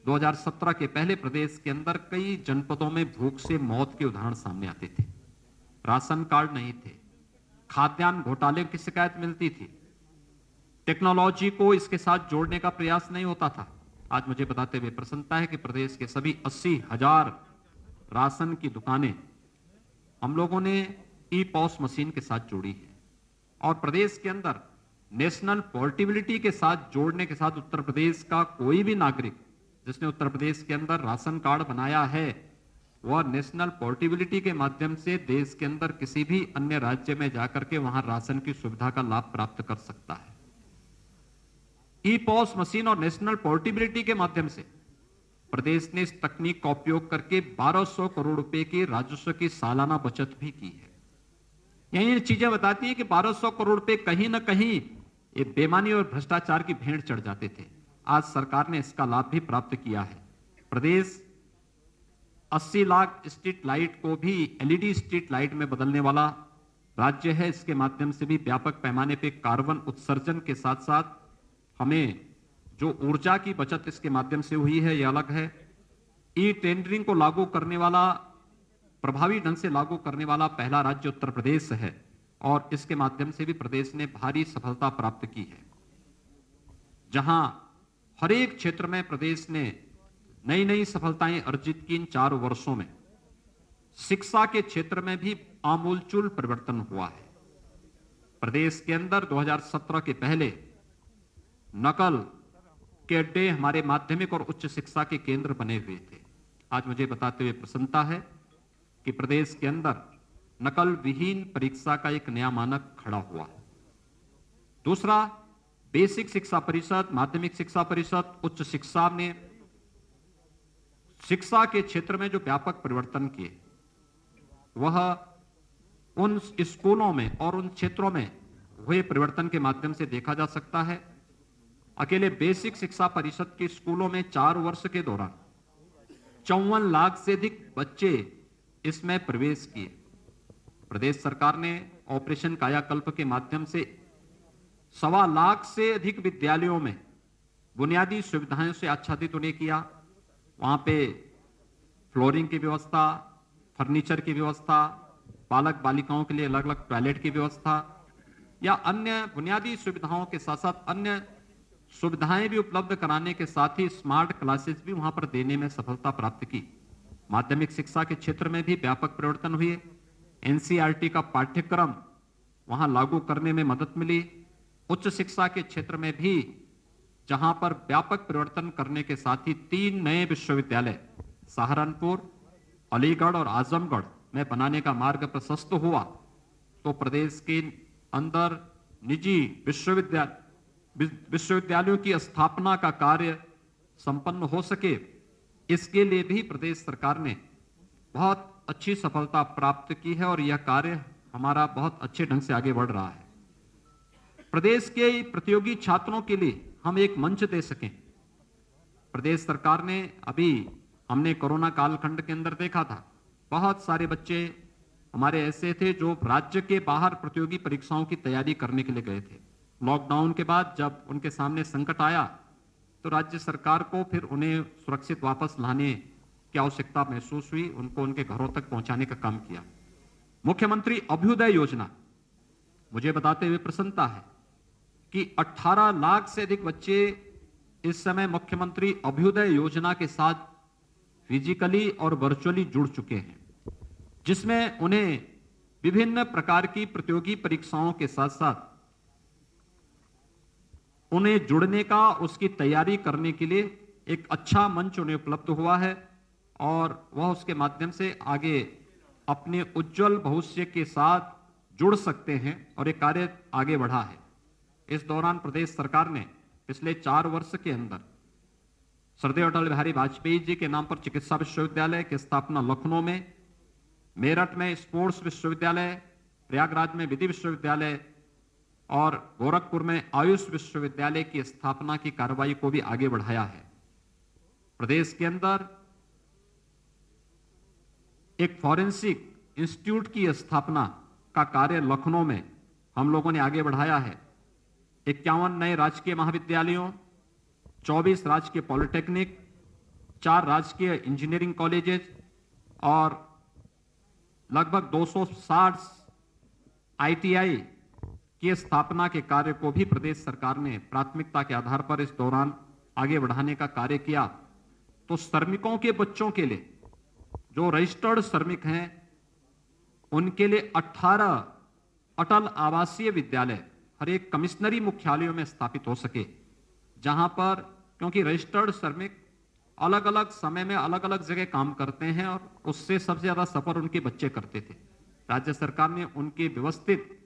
2017 के पहले प्रदेश के अंदर कई जनपदों में भूख से मौत के उदाहरण सामने आते थे। राशन कार्ड नहीं थे, खाद्यान्न घोटाले की शिकायत मिलती थी, टेक्नोलॉजी को इसके साथ जोड़ने का प्रयास नहीं होता था। आज मुझे बताते हुए प्रसन्नता है कि प्रदेश के सभी 80,000 राशन की दुकानें हम लोगों ने ई-पॉस मशीन के साथ जोड़ी है और प्रदेश के अंदर नेशनल पोर्टेबिलिटी के साथ जोड़ने के साथ उत्तर प्रदेश का कोई भी नागरिक जिसने उत्तर प्रदेश के अंदर राशन कार्ड बनाया है वह नेशनल पोर्टेबिलिटी के माध्यम से देश के अंदर किसी भी अन्य राज्य में जाकर के वहां राशन की सुविधा का लाभ प्राप्त कर सकता है। ई-पॉस मशीन और नेशनल पोर्टेबिलिटी के माध्यम से प्रदेश ने इस तकनीक का उपयोग करके 1200 करोड़ रुपए की राजस्व की सालाना बचत भी की है। ये चीजें बताती हैं कि 1200 करोड़ रुपए कहीं ना कहीं ये बेईमानी और भ्रष्टाचार की भेंट चढ़ जाते थे। आज सरकार ने इसका लाभ भी प्राप्त किया है। प्रदेश 80 लाख स्ट्रीट लाइट को भी एलईडी स्ट्रीट लाइट में बदलने वाला राज्य है। इसके माध्यम से भी व्यापक पैमाने पे कार्बन उत्सर्जन के साथ साथ हमें जो ऊर्जा की बचत इसके माध्यम से हुई है यह अलग है। ई टेंडरिंग को लागू करने वाला, प्रभावी ढंग से लागू करने वाला पहला राज्य उत्तर प्रदेश है और इसके माध्यम से भी प्रदेश ने भारी सफलता प्राप्त की है। जहां हर एक क्षेत्र में प्रदेश ने नई नई सफलताएं अर्जित की इन 4 वर्षों में शिक्षा के क्षेत्र में भी आमूलचूल परिवर्तन हुआ है। प्रदेश के अंदर 2017 के पहले नकल के अड्डे हमारे माध्यमिक और उच्च शिक्षा के केंद्र बने हुए थे। आज मुझे बताते हुए प्रसन्नता है कि प्रदेश के अंदर नकल विहीन परीक्षा का एक नया मानक खड़ा हुआ है। दूसरा, बेसिक शिक्षा परिषद, माध्यमिक शिक्षा परिषद, उच्च शिक्षा में शिक्षा के क्षेत्र में जो व्यापक परिवर्तन किए वह उन स्कूलों में और उन क्षेत्रों में हुए परिवर्तन के माध्यम से देखा जा सकता है। अकेले बेसिक शिक्षा परिषद के स्कूलों में 4 वर्ष के दौरान 54 लाख से अधिक बच्चे इसमें प्रवेश किए। प्रदेश सरकार ने ऑपरेशन कायाकल्प के माध्यम से 1.25 लाख से अधिक विद्यालयों में बुनियादी सुविधाओं से आच्छादित उन्हें किया। वहां पे फ्लोरिंग की व्यवस्था, फर्नीचर की व्यवस्था, बालक बालिकाओं के लिए अलग अलग टॉयलेट की व्यवस्था या अन्य बुनियादी सुविधाओं के साथ साथ अन्य सुविधाएं भी उपलब्ध कराने के साथ ही स्मार्ट क्लासेस भी वहां पर देने में सफलता प्राप्त की। माध्यमिक शिक्षा के क्षेत्र में भी व्यापक परिवर्तन हुए। एनसीईआरटी का पाठ्यक्रम वहां लागू करने में मदद मिली। उच्च शिक्षा के क्षेत्र में भी जहां पर व्यापक परिवर्तन करने के साथ ही 3 नए विश्वविद्यालय सहारनपुर, अलीगढ़ और आजमगढ़ में बनाने का मार्ग प्रशस्त हुआ, तो प्रदेश के अंदर निजी विश्वविद्यालयों की स्थापना का कार्य संपन्न हो सके, इसके लिए भी प्रदेश सरकार ने बहुत अच्छी सफलता प्राप्त की है और यह कार्य हमारा बहुत अच्छे ढंग से आगे बढ़ रहा है। प्रदेश के प्रतियोगी छात्रों के लिए हम एक मंच दे सकें। प्रदेश सरकार ने अभी हमने कोरोना कालखंड के अंदर देखा था, बहुत सारे बच्चे हमारे ऐसे थे जो राज्य के बाहर प्रतियोगी परीक्षाओं की तैयारी करने के लिए गए थे। लॉकडाउन के बाद जब उनके सामने संकट आया तो राज्य सरकार को फिर उन्हें सुरक्षित वापस लाने की आवश्यकता महसूस हुई, उनको उनके घरों तक पहुंचाने का काम किया। मुख्यमंत्री अभ्युदय योजना, मुझे बताते हुए प्रसन्नता है कि 18 लाख से अधिक बच्चे इस समय मुख्यमंत्री अभ्युदय योजना के साथ फिजिकली और वर्चुअली जुड़ चुके हैं, जिसमें उन्हें विभिन्न प्रकार की प्रतियोगी परीक्षाओं के साथ साथ उन्हें जुड़ने का, उसकी तैयारी करने के लिए एक अच्छा मंच उन्हें उपलब्ध हुआ है और वह उसके माध्यम से आगे अपने उज्जवल भविष्य के साथ जुड़ सकते हैं और ये कार्य आगे बढ़ा है। इस दौरान प्रदेश सरकार ने पिछले 4 वर्ष के अंदर श्रद्धेय अटल बिहारी वाजपेयी जी के नाम पर चिकित्सा विश्वविद्यालय की स्थापना लखनऊ में, मेरठ में स्पोर्ट्स विश्वविद्यालय, प्रयागराज में विधि विश्वविद्यालय और गोरखपुर में आयुष विश्वविद्यालय की स्थापना की कार्रवाई को भी आगे बढ़ाया है। प्रदेश के अंदर एक फॉरेंसिक इंस्टीट्यूट की स्थापना का कार्य लखनऊ में हम लोगों ने आगे बढ़ाया है। 51 नए राजकीय महाविद्यालयों, 24 राजकीय पॉलिटेक्निक, 4 राजकीय इंजीनियरिंग कॉलेजेस और लगभग 260 ITI की स्थापना के कार्य को भी प्रदेश सरकार ने प्राथमिकता के आधार पर इस दौरान आगे बढ़ाने का कार्य किया। तो श्रमिकों के बच्चों के लिए, जो रजिस्टर्ड श्रमिक हैं, उनके लिए 18 अटल आवासीय विद्यालय हर एक कमिश्नरी मुख्यालयों में स्थापित हो सके, जहां पर, क्योंकि रजिस्टर्ड श्रमिक अलग अलग समय में अलग अलग जगह काम करते हैं और उससे सबसे ज्यादा सफर उनके बच्चे करते थे। राज्य सरकार ने उनके व्यवस्थित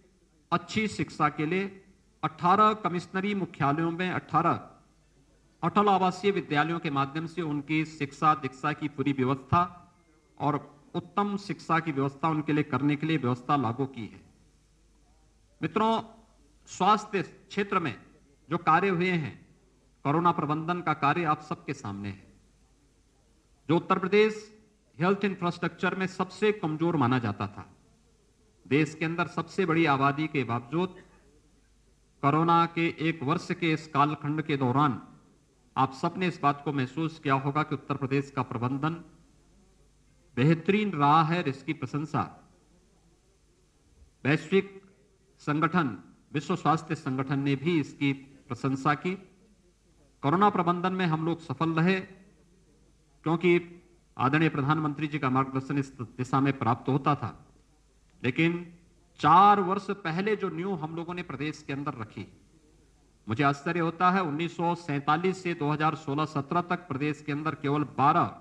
अच्छी शिक्षा के लिए 18 कमिश्नरी मुख्यालयों में 18 अटल आवासीय विद्यालयों के माध्यम से उनकी शिक्षा दीक्षा की पूरी व्यवस्था और उत्तम शिक्षा की व्यवस्था उनके लिए करने के लिए व्यवस्था लागू की है। मित्रों, स्वास्थ्य क्षेत्र में जो कार्य हुए हैं, कोरोना प्रबंधन का कार्य आप सबके सामने है। जो उत्तर प्रदेश हेल्थ इंफ्रास्ट्रक्चर में सबसे कमजोर माना जाता था, देश के अंदर सबसे बड़ी आबादी के बावजूद कोरोना के 1 वर्ष के इस कालखंड के दौरान आप सबने इस बात को महसूस किया होगा कि उत्तर प्रदेश का प्रबंधन बेहतरीन रहा है। इसकी प्रशंसा वैश्विक संगठन, विश्व स्वास्थ्य संगठन ने भी इसकी प्रशंसा की। कोरोना प्रबंधन में हम लोग सफल रहे क्योंकि आदरणीय प्रधानमंत्री जी का मार्गदर्शन इस दिशा में प्राप्त होता था। लेकिन 4 वर्ष पहले जो नींव हम लोगों ने प्रदेश के अंदर रखी, मुझे आश्चर्य होता है, 1947 से 2016-17 तक प्रदेश के अंदर केवल 12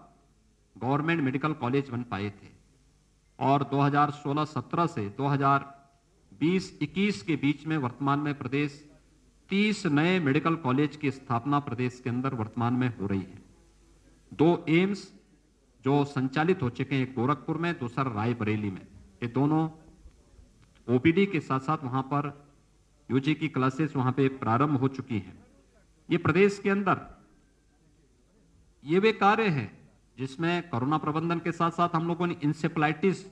गवर्नमेंट मेडिकल कॉलेज बन पाए थे और 2016-17 से 2020-21 के बीच में वर्तमान में प्रदेश 30 नए मेडिकल कॉलेज की स्थापना प्रदेश के अंदर वर्तमान में हो रही है। 2 एम्स जो संचालित हो चुके हैं, एक गोरखपुर में, दूसरा रायबरेली में। ये दोनों OPD के साथ साथ वहां पर UG की क्लासेस वहां पे प्रारंभ हो चुकी हैं। ये प्रदेश के अंदर ये वे कार्य हैं जिसमें कोरोना प्रबंधन के साथ साथ हम लोगों ने इंसेफ्लाइटिस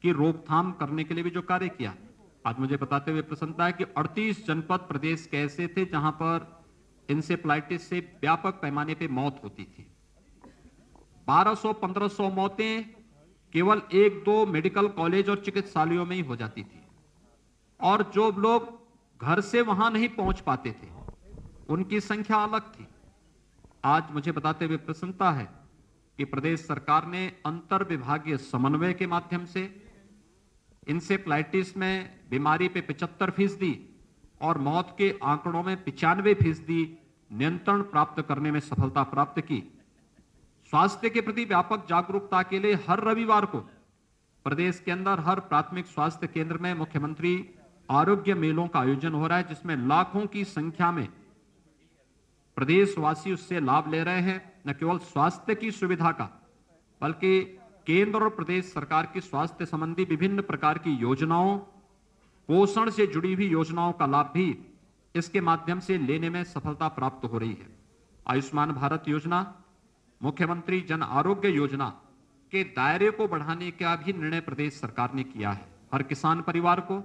की रोकथाम करने के लिए भी जो कार्य किया। आज मुझे बताते हुए प्रसन्नता है कि 38 जनपद प्रदेश के ऐसे थे जहां पर इंसेफ्लाइटिस से व्यापक पैमाने पे मौत होती थी। 1200-1500 मौतें केवल 1-2 मेडिकल कॉलेज और चिकित्सालयों में ही हो जाती थी और जो लोग घर से वहां नहीं पहुंच पाते थे उनकी संख्या अलग थी। आज मुझे बताते हुए प्रसन्नता है कि प्रदेश सरकार ने अंतर विभागीय समन्वय के माध्यम से इंसेफ्लाइटिस में बीमारी पे 75% और मौत के आंकड़ों में 95% नियंत्रण प्राप्त करने में सफलता प्राप्त की। स्वास्थ्य के प्रति व्यापक जागरूकता के लिए हर रविवार को प्रदेश के अंदर हर प्राथमिक स्वास्थ्य केंद्र में मुख्यमंत्री आरोग्य मेलों का आयोजन हो रहा है, जिसमें लाखों की संख्या में प्रदेशवासी उससे लाभ ले रहे हैं। न केवल स्वास्थ्य की सुविधा का, बल्कि केंद्र और प्रदेश सरकार की स्वास्थ्य संबंधी विभिन्न प्रकार की योजनाओं, पोषण से जुड़ी हुई योजनाओं का लाभ भी इसके माध्यम से लेने में सफलता प्राप्त हो रही है। आयुष्मान भारत योजना, मुख्यमंत्री जन आरोग्य योजना के दायरे को बढ़ाने का भी निर्णय प्रदेश सरकार ने किया है। हर किसान परिवार को,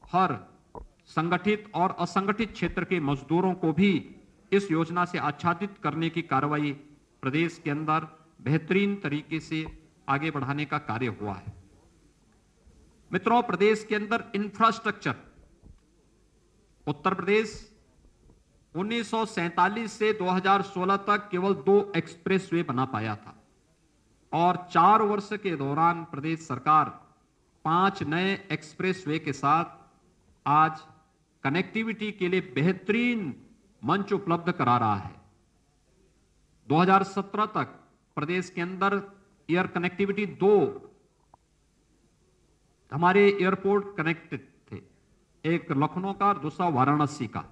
हर संगठित और असंगठित क्षेत्र के मजदूरों को भी इस योजना से आच्छादित करने की कार्रवाई प्रदेश के अंदर बेहतरीन तरीके से आगे बढ़ाने का कार्य हुआ है। मित्रों, प्रदेश के अंदर इंफ्रास्ट्रक्चर, उत्तर प्रदेश 1947 से 2016 तक केवल 2 एक्सप्रेसवे बना पाया था और 4 वर्ष के दौरान प्रदेश सरकार 5 नए एक्सप्रेसवे के साथ आज कनेक्टिविटी के लिए बेहतरीन मंच उपलब्ध करा रहा है। 2017 तक प्रदेश के अंदर एयर कनेक्टिविटी 2 हमारे एयरपोर्ट कनेक्टेड थे, एक लखनऊ का और दूसरा वाराणसी का।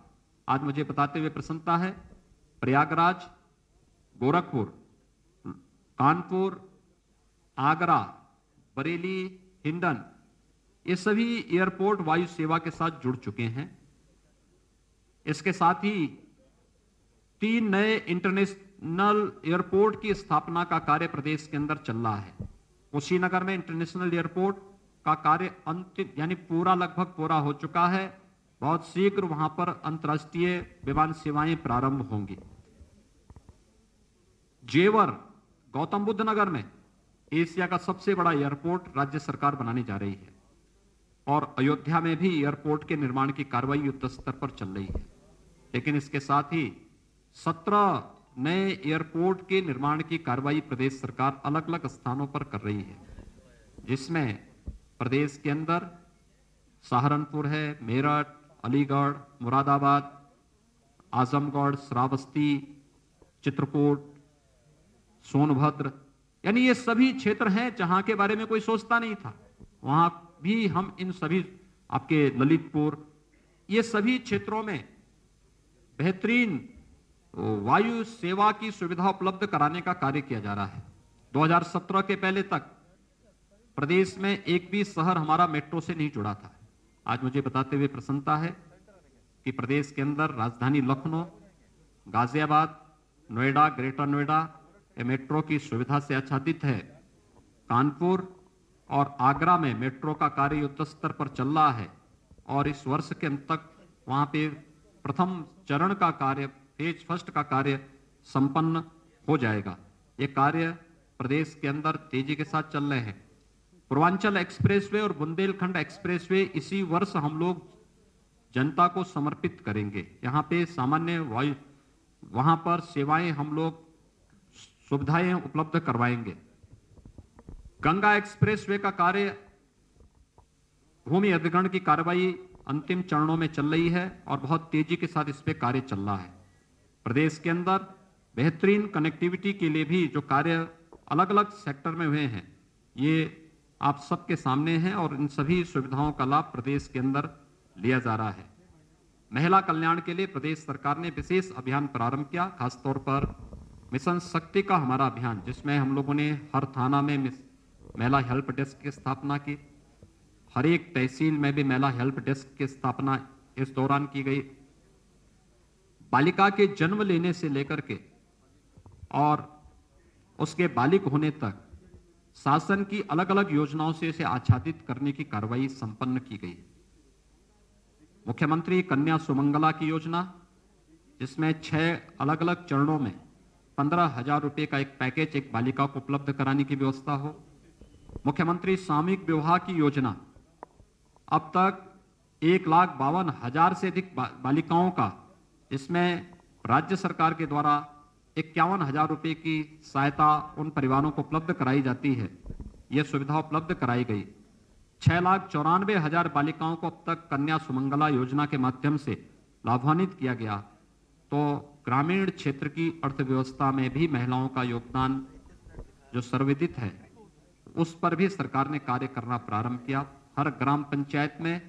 आज मुझे बताते हुए प्रसन्नता है, प्रयागराज, गोरखपुर, कानपुर, आगरा, बरेली, हिंडन, ये सभी एयरपोर्ट वायु सेवा के साथ जुड़ चुके हैं। इसके साथ ही 3 नए इंटरनेशनल एयरपोर्ट की स्थापना का कार्य प्रदेश के अंदर चल रहा है। कुशीनगर में इंटरनेशनल एयरपोर्ट का कार्य अंतिम यानी पूरा लगभग पूरा हो चुका है। बहुत शीघ्र वहां पर अंतर्राष्ट्रीय विमान सेवाएं प्रारंभ होंगी। जेवर, गौतम बुद्ध नगर में एशिया का सबसे बड़ा एयरपोर्ट राज्य सरकार बनाने जा रही है और अयोध्या में भी एयरपोर्ट के निर्माण की कार्रवाई युद्ध स्तर पर चल रही है। लेकिन इसके साथ ही 17 नए एयरपोर्ट के निर्माण की कार्रवाई प्रदेश सरकार अलग अलग स्थानों पर कर रही है, जिसमें प्रदेश के अंदर सहारनपुर है, मेरठ, अलीगढ़, मुरादाबाद, आजमगढ़, श्रावस्ती, चित्रकूट, सोनभद्र, यानी ये सभी क्षेत्र हैं जहां के बारे में कोई सोचता नहीं था। वहां भी हम इन सभी, आपके ललितपुर, ये सभी क्षेत्रों में बेहतरीन वायु सेवा की सुविधा उपलब्ध कराने का कार्य किया जा रहा है। 2017 के पहले तक प्रदेश में एक भी शहर हमारा मेट्रो से नहीं जुड़ा था। आज मुझे बताते हुए प्रसन्नता है कि प्रदेश के अंदर राजधानी लखनऊ, गाजियाबाद, नोएडा, ग्रेटर नोएडा ये मेट्रो की सुविधा से आच्छादित है। कानपुर और आगरा में मेट्रो का कार्य युद्ध स्तर पर चल रहा है और इस वर्ष के अंत तक वहां पे प्रथम चरण का कार्य, फेज फर्स्ट का कार्य संपन्न हो जाएगा। ये कार्य प्रदेश के अंदर तेजी के साथ चल रहे हैं। पूर्वांचल एक्सप्रेसवे और बुंदेलखंड एक्सप्रेसवे इसी वर्ष हम लोग जनता को समर्पित करेंगे। यहाँ पे सामान्य वायु, वहां पर सेवाएं हम लोग सुविधाएं उपलब्ध करवाएंगे। गंगा एक्सप्रेसवे का कार्य, भूमि अधिग्रहण की कार्रवाई अंतिम चरणों में चल रही है और बहुत तेजी के साथ इस पे कार्य चल रहा है। प्रदेश के अंदर बेहतरीन कनेक्टिविटी के लिए भी जो कार्य अलग अलग सेक्टर में हुए हैं, ये आप सबके सामने हैं और इन सभी सुविधाओं का लाभ प्रदेश के अंदर लिया जा रहा है। महिला कल्याण के लिए प्रदेश सरकार ने विशेष अभियान प्रारंभ किया, खासतौर पर मिशन शक्ति का हमारा अभियान, जिसमें हम लोगों ने हर थाना में महिला हेल्प डेस्क की स्थापना की। हर एक तहसील में भी महिला हेल्प डेस्क की स्थापना इस दौरान की गई। बालिका के जन्म लेने से लेकर के और उसके बालिक होने तक शासन की अलग अलग योजनाओं से इसे आच्छादित करने की कार्रवाई संपन्न की गई। मुख्यमंत्री कन्या सुमंगला की योजना, जिसमें 6 अलग अलग चरणों में 15,000 रुपए का एक पैकेज एक बालिका को उपलब्ध कराने की व्यवस्था हो। मुख्यमंत्री सामूहिक विवाह की योजना, अब तक 1,52,000 से अधिक बालिकाओं का, इसमें राज्य सरकार के द्वारा 51,000 रुपए की सहायता उन परिवारों को उपलब्ध कराई जाती है। यह सुविधा उपलब्ध कराई गई। 6,94,000 बालिकाओं को अब तक कन्या सुमंगला योजना के माध्यम से लाभान्वित किया गया। तो ग्रामीण क्षेत्र की अर्थव्यवस्था में भी महिलाओं का योगदान जो सर्वविदित है, उस पर भी सरकार ने कार्य करना प्रारंभ किया। हर ग्राम पंचायत में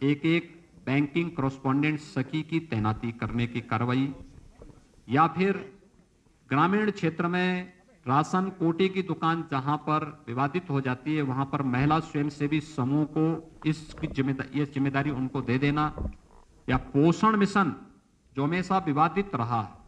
एक बैंकिंग कॉरेस्पॉन्डेंट सखी की तैनाती करने की कार्रवाई, या फिर ग्रामीण क्षेत्र में राशन कोटे की दुकान जहां पर विवादित हो जाती है, वहां पर महिला स्वयंसेवी समूह को इसकी जिम्मेदारी उनको दे देना। या पोषण मिशन जो हमेशा विवादित रहा है,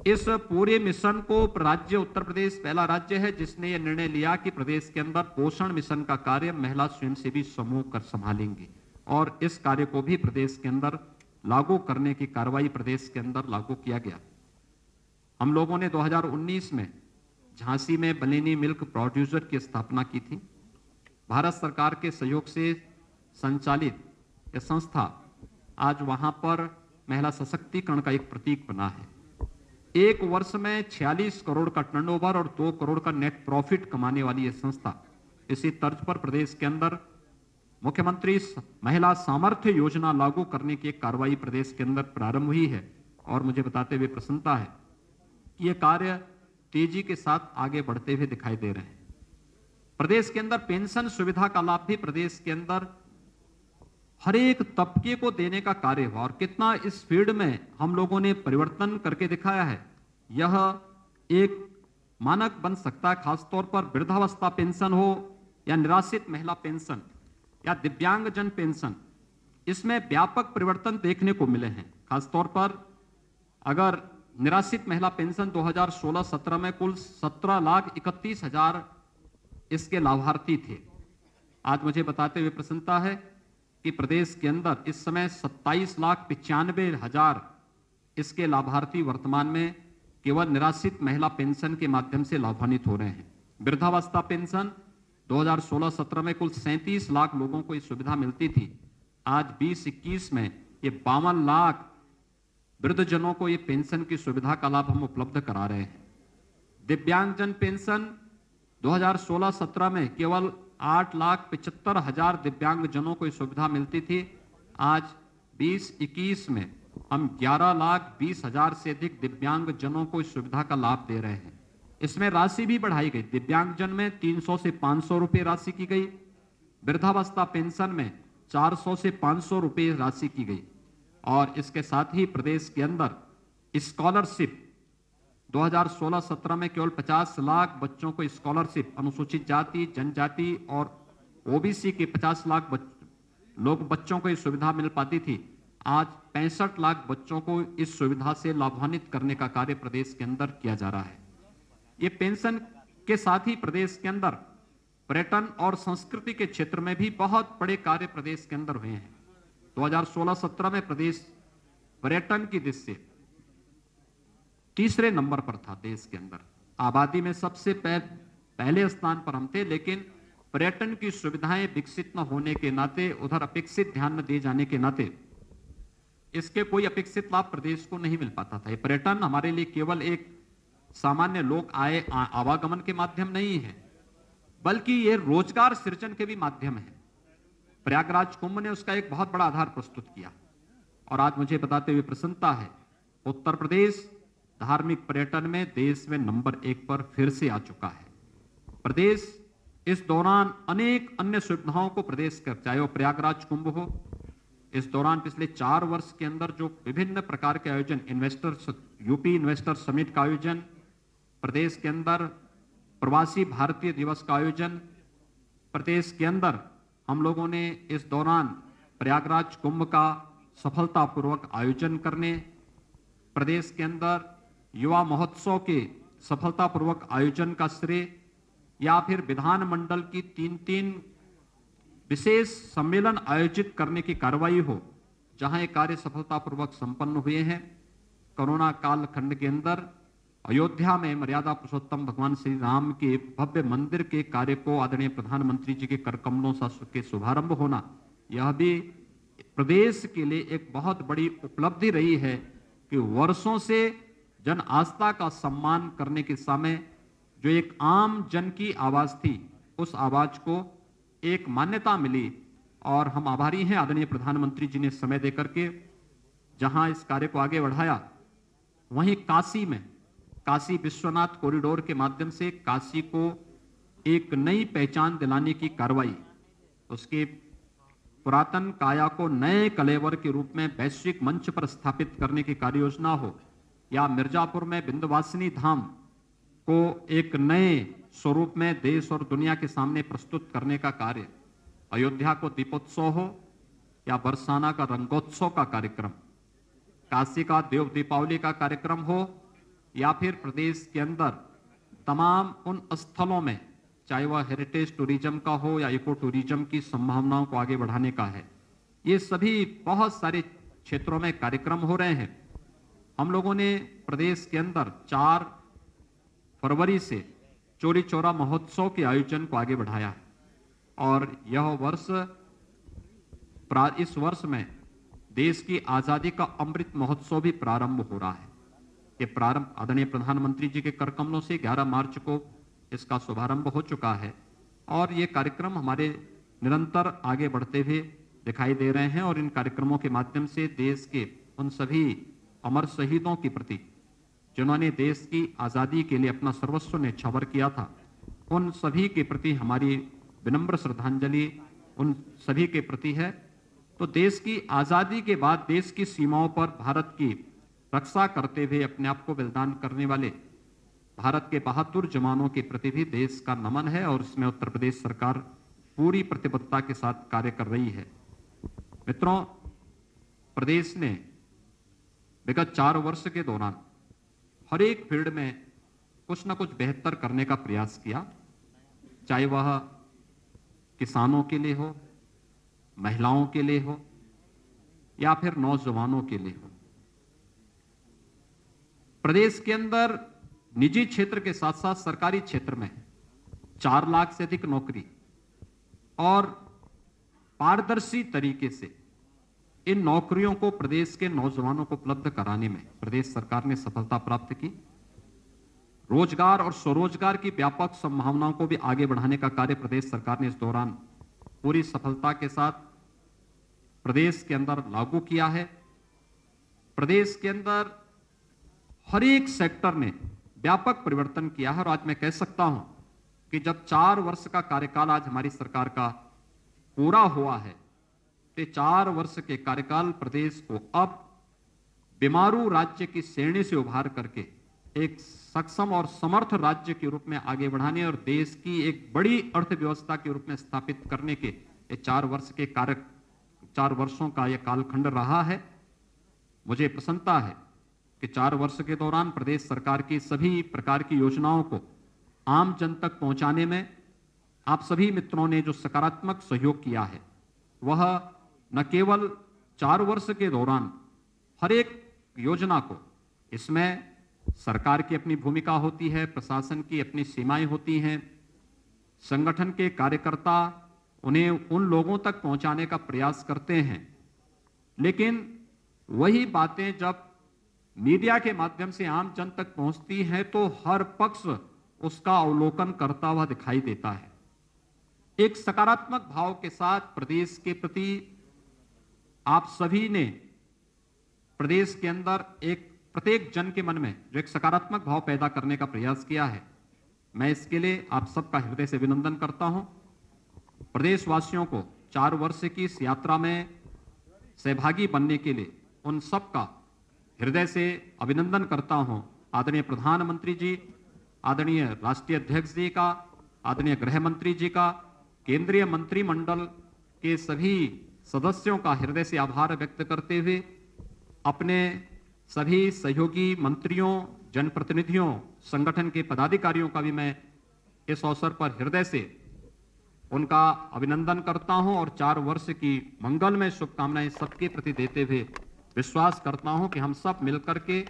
इस पूरे मिशन को राज्य उत्तर प्रदेश पहला राज्य है जिसने यह निर्णय लिया कि प्रदेश के अंदर पोषण मिशन का कार्य महिला स्वयंसेवी समूह कर संभालेंगे और इस कार्य को भी प्रदेश के अंदर लागू करने की कार्रवाई प्रदेश के अंदर लागू किया गया। हम लोगों ने 2019 में झांसी में बलेनी मिल्क प्रोड्यूसर की स्थापना की थी। भारत सरकार के सहयोग से संचालित यह संस्था आज वहां पर महिला सशक्तिकरण का एक प्रतीक बना है। एक वर्ष में 46 करोड़ का टर्नओवर और 2 करोड़ का नेट प्रॉफिट कमाने वाली यह संस्था इसी तर्ज पर प्रदेश के अंदर मुख्यमंत्री महिला सामर्थ्य योजना लागू करने की एक कार्रवाई प्रदेश के अंदर प्रारंभ हुई है और मुझे बताते हुए प्रसन्नता है कि यह कार्य तेजी के साथ आगे बढ़ते हुए दिखाई दे रहे हैं। प्रदेश के अंदर पेंशन सुविधा का लाभ भी प्रदेश के अंदर हर एक तबके को देने का कार्य हुआ और कितना इस फील्ड में हम लोगों ने परिवर्तन करके दिखाया है, यह एक मानक बन सकता है। खासतौर पर वृद्धावस्था पेंशन हो या निराश्रित महिला पेंशन या दिव्यांगजन पेंशन, इसमें व्यापक परिवर्तन देखने को मिले हैं। खासतौर पर अगर निराश्रित महिला पेंशन 2016-17 में कुल 17,31,000 इसके लाभार्थी थे। आज मुझे बताते हुए प्रसन्नता है कि प्रदेश के अंदर इस समय 27,95,000 इसके लाभार्थी वर्तमान में केवल निराश्रित महिला पेंशन के माध्यम से लाभान्वित हो रहे हैं। वृद्धावस्था पेंशन 2016-17 में कुल 37 लाख लोगों को इस सुविधा मिलती थी। आज 20-21 में ये 52 लाख वृद्धजनों को ये पेंशन की सुविधा का लाभ हम उपलब्ध करा रहे हैं। दिव्यांगजन पेंशन 2016-17 में केवल 8,75,000 दिव्यांगजनों को इस सुविधा मिलती थी। आज 20-21 में हम 11,20,000 से अधिक दिव्यांगजनों को इस सुविधा का लाभ दे रहे हैं। इसमें राशि भी बढ़ाई गई। दिव्यांगजन में 300 से 500 रुपये राशि की गई, वृद्धावस्था पेंशन में 400 से 500 रुपये राशि की गई और इसके साथ ही प्रदेश के अंदर स्कॉलरशिप 2016-17 में केवल 50 लाख बच्चों को स्कॉलरशिप, अनुसूचित जाति, जनजाति और ओबीसी के 50 लाख बच्चों को इस सुविधा मिल पाती थी। आज 65 लाख बच्चों को इस सुविधा से लाभान्वित करने का कार्य प्रदेश के अंदर किया जा रहा है। ये पेंशन के साथ ही प्रदेश के अंदर पर्यटन और संस्कृति के क्षेत्र में भी बहुत बड़े कार्य प्रदेश के अंदर हुए हैं। 2016-17 में प्रदेश पर्यटन की दृष्टि से तीसरे नंबर पर था देश के अंदर। आबादी में सबसे पहले स्थान पर हम थे, लेकिन पर्यटन की सुविधाएं विकसित न होने के नाते, उधर अपेक्षित ध्यान न दिए जाने के नाते इसके कोई अपेक्षित लाभ प्रदेश को नहीं मिल पाता था। पर्यटन हमारे लिए केवल एक सामान्य लोक आय आवागमन के माध्यम नहीं है, बल्कि ये रोजगार सृजन के भी माध्यम है। प्रयागराज कुंभ ने उसका एक बहुत बड़ा आधार प्रस्तुत किया और आज मुझे बताते हुए प्रसन्नता है, उत्तर प्रदेश धार्मिक पर्यटन में देश में नंबर 1 पर फिर से आ चुका है। प्रदेश इस दौरान अनेक अन्य सुविधाओं को प्रदेश कर, चाहे वो प्रयागराज कुंभ हो, इस दौरान पिछले 4 वर्ष के अंदर जो विभिन्न प्रकार के आयोजन, यूपी इन्वेस्टर समिट का आयोजन, प्रदेश के अंदर प्रवासी भारतीय दिवस का आयोजन, प्रदेश के अंदर हम लोगों ने इस दौरान प्रयागराज कुंभ का सफलतापूर्वक आयोजन करने, प्रदेश के अंदर युवा महोत्सव के सफलतापूर्वक आयोजन का श्रेय, या फिर विधानमंडल की 3 विशेष सम्मेलन आयोजित करने की कार्रवाई हो, जहां ये कार्य सफलतापूर्वक संपन्न हुए हैं। कोरोना काल खंड के अंदर अयोध्या में मर्यादा पुरुषोत्तम भगवान श्री राम के भव्य मंदिर के कार्य को आदरणीय प्रधानमंत्री जी के कर कमलों के शुभारंभ होना, यह भी प्रदेश के लिए एक बहुत बड़ी उपलब्धि रही है कि वर्षों से जन आस्था का सम्मान करने के समय जो एक आम जन की आवाज थी, उस आवाज को एक मान्यता मिली और हम आभारी हैं आदरणीय प्रधानमंत्री जी ने समय देकर के जहां इस कार्य को आगे बढ़ाया। वहीं काशी में काशी विश्वनाथ कॉरिडोर के माध्यम से काशी को एक नई पहचान दिलाने की कार्रवाई, उसके पुरातन काया को नए कलेवर के रूप में वैश्विक मंच पर स्थापित करने की कार्य योजना हो, या मिर्जापुर में विंध्यवासिनी धाम को एक नए स्वरूप में देश और दुनिया के सामने प्रस्तुत करने का कार्य, अयोध्या को दीपोत्सव हो या बरसाना का रंगोत्सव का कार्यक्रम, काशी का देव दीपावली का कार्यक्रम हो, या फिर प्रदेश के अंदर तमाम उन स्थलों में, चाहे वह हेरिटेज टूरिज्म का हो या इको टूरिज्म की संभावनाओं को आगे बढ़ाने का है, ये सभी बहुत सारे क्षेत्रों में कार्यक्रम हो रहे हैं। हम लोगों ने प्रदेश के अंदर 4 फरवरी से चौरी चौरा महोत्सव के आयोजन को आगे बढ़ाया है और इस वर्ष में देश की आजादी का अमृत महोत्सव भी प्रारंभ हो रहा है। ये प्रारंभ आदरणीय प्रधानमंत्री जी के कर कमलों से 11 मार्च को इसका शुभारंभ हो चुका है और ये कार्यक्रम हमारे निरंतर आगे बढ़ते हुए दिखाई दे रहे हैं और इन कार्यक्रमों के माध्यम से देश के उन सभी अमर शहीदों के प्रति, जिन्होंने देश की आजादी के लिए अपना सर्वस्व न्यौछावर किया था, उन सभी के प्रति हमारी विनम्र श्रद्धांजलि उन सभी के प्रति है। तो देश की आजादी के बाद देश की सीमाओं पर भारत की रक्षा करते हुए अपने आप को बलिदान करने वाले भारत के बहादुर जवानों के प्रति भी देश का नमन है और इसमें उत्तर प्रदेश सरकार पूरी प्रतिबद्धता के साथ कार्य कर रही है। मित्रों, प्रदेश ने विगत 4 वर्ष के दौरान हर एक फील्ड में कुछ न कुछ बेहतर करने का प्रयास किया, चाहे वह किसानों के लिए हो, महिलाओं के लिए हो या फिर नौजवानों के लिए हो। प्रदेश के अंदर निजी क्षेत्र के साथ साथ सरकारी क्षेत्र में 4 लाख से अधिक नौकरी और पारदर्शी तरीके से इन नौकरियों को प्रदेश के नौजवानों को उपलब्ध कराने में प्रदेश सरकार ने सफलता प्राप्त की। रोजगार और स्वरोजगार की व्यापक संभावनाओं को भी आगे बढ़ाने का कार्य प्रदेश सरकार ने इस दौरान पूरी सफलता के साथ प्रदेश के अंदर लागू किया है। प्रदेश के अंदर हर एक सेक्टर ने व्यापक परिवर्तन किया है और आज मैं कह सकता हूं कि जब 4 वर्ष का कार्यकाल आज हमारी सरकार का पूरा हुआ है, तो 4 वर्ष के कार्यकाल प्रदेश को अब बीमारू राज्य की श्रेणी से उभार करके एक सक्षम और समर्थ राज्य के रूप में आगे बढ़ाने और देश की एक बड़ी अर्थव्यवस्था के रूप में स्थापित करने के 4 वर्षों का यह कालखंड रहा है। मुझे प्रसन्नता है कि 4 वर्ष के दौरान प्रदेश सरकार की सभी प्रकार की योजनाओं को आम जन तक पहुंचाने में आप सभी मित्रों ने जो सकारात्मक सहयोग किया है, वह न केवल 4 वर्ष के दौरान हर एक योजना को, इसमें सरकार की अपनी भूमिका होती है, प्रशासन की अपनी सीमाएं होती हैं, संगठन के कार्यकर्ता उन्हें उन लोगों तक पहुंचाने का प्रयास करते हैं, लेकिन वही बातें जब मीडिया के माध्यम से आम जन तक पहुंचती हैं तो हर पक्ष उसका अवलोकन करता हुआ दिखाई देता है। एक सकारात्मक भाव के साथ प्रदेश के प्रति आप सभी ने प्रदेश के अंदर एक प्रत्येक जन के मन में जो एक सकारात्मक भाव पैदा करने का प्रयास किया है, मैं इसके लिए आप सबका हृदय से अभिनंदन करता हूं। प्रदेशवासियों को 4 वर्ष की इस यात्रा में सहभागी बनने के लिए उन सबका हृदय से अभिनंदन करता हूं। आदरणीय प्रधानमंत्री जी, आदरणीय राष्ट्रीय अध्यक्ष जी का, आदरणीय गृह मंत्री जी का, केंद्रीय मंत्रिमंडल के सभी सदस्यों का हृदय से आभार व्यक्त करते हुए अपने सभी सहयोगी मंत्रियों, जनप्रतिनिधियों, संगठन के पदाधिकारियों का भी मैं इस अवसर पर हृदय से उनका अभिनंदन करता हूं और 4 वर्ष की मंगलमय शुभकामनाएं सबके प्रति देते हुए विश्वास करता हूं कि हम सब मिलकर के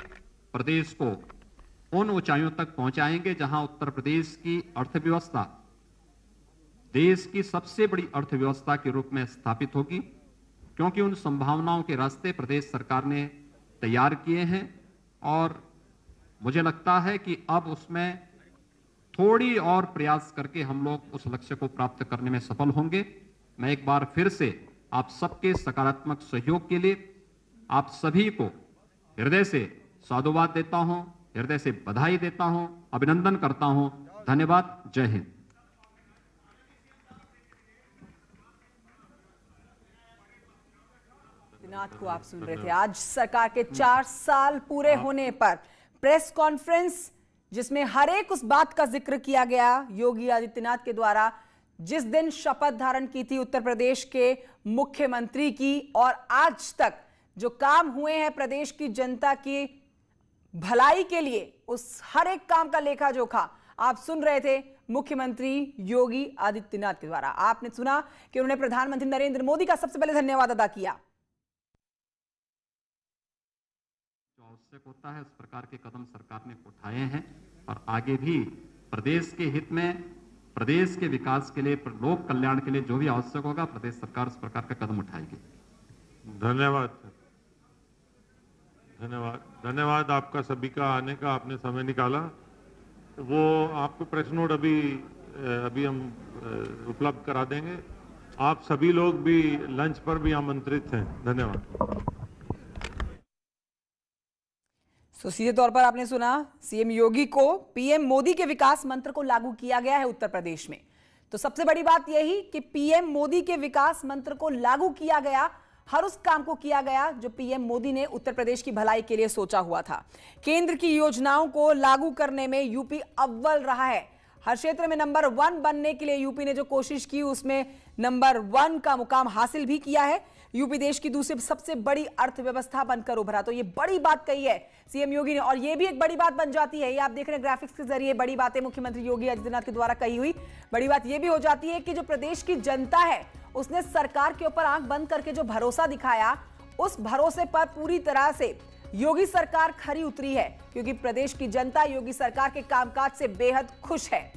प्रदेश को उन ऊंचाइयों तक पहुंचाएंगे जहां उत्तर प्रदेश की अर्थव्यवस्था देश की सबसे बड़ी अर्थव्यवस्था के रूप में स्थापित होगी, क्योंकि उन संभावनाओं के रास्ते प्रदेश सरकार ने तैयार किए हैं और मुझे लगता है कि अब उसमें थोड़ी और प्रयास करके हम लोग उस लक्ष्य को प्राप्त करने में सफल होंगे। मैं एक बार फिर से आप सबके सकारात्मक सहयोग के लिए आप सभी को हृदय से साधुवाद देता हूं, हृदय से बधाई देता हूं, अभिनंदन करता हूं। धन्यवाद। जय हिंद। को आप सुन रहे थे। आज सरकार के 4 साल पूरे होने पर प्रेस कॉन्फ्रेंस जिसमें हर एक उस बात का जिक्र किया गया योगी आदित्यनाथ के द्वारा जिस दिन शपथ धारण की थी उत्तर प्रदेश के मुख्यमंत्री की और आज तक जो काम हुए हैं प्रदेश की जनता की भलाई के लिए, उस हर एक काम का लेखा जोखा आप सुन रहे थे मुख्यमंत्री योगी आदित्यनाथ के द्वारा। आपने सुना कि उन्होंने प्रधानमंत्री नरेंद्र मोदी का सबसे पहले धन्यवाद अदा किया। जो आवश्यक होता है उस प्रकार के कदम सरकार ने उठाए हैं और आगे भी प्रदेश के हित में, प्रदेश के विकास के लिए, लोक कल्याण के लिए जो भी आवश्यक होगा प्रदेश सरकार उस प्रकार का कदम उठाएगी। धन्यवाद धन्यवाद धन्यवाद आपका सभी का आने का, आपने समय निकाला। वो आपको प्रेस नोट अभी हम उपलब्ध करा देंगे। आप सभी लोग भी लंच पर भी आमंत्रित हैं। धन्यवाद। सीधे तौर पर आपने सुना सीएम योगी को पीएम मोदी के विकास मंत्र को लागू किया गया है उत्तर प्रदेश में। तो सबसे बड़ी बात यही कि पीएम मोदी के विकास मंत्र को लागू किया गया, हर उस काम को किया गया जो पीएम मोदी ने उत्तर प्रदेश की भलाई के लिए सोचा हुआ था। केंद्र की योजनाओं को लागू करने में यूपी अव्वल रहा है। हर क्षेत्र में नंबर 1 बनने के लिए यूपी ने जो कोशिश की उसमें नंबर 1 का मुकाम हासिल भी किया है। यूपी देश की दूसरी सबसे बड़ी अर्थव्यवस्था बनकर उभरा। तो ये बड़ी बात कही है सीएम योगी ने, और ये भी एक बड़ी बात बन जाती है, ये आप देख रहे हैं ग्राफिक्स के जरिए बड़ी बातें मुख्यमंत्री योगी आदित्यनाथ के द्वारा कही हुई। बड़ी बात ये भी हो जाती है कि जो प्रदेश की जनता है उसने सरकार के ऊपर आंख बंद करके जो भरोसा दिखाया, उस भरोसे पर पूरी तरह से योगी सरकार खरी उतरी है, क्योंकि प्रदेश की जनता योगी सरकार के कामकाज से बेहद खुश है।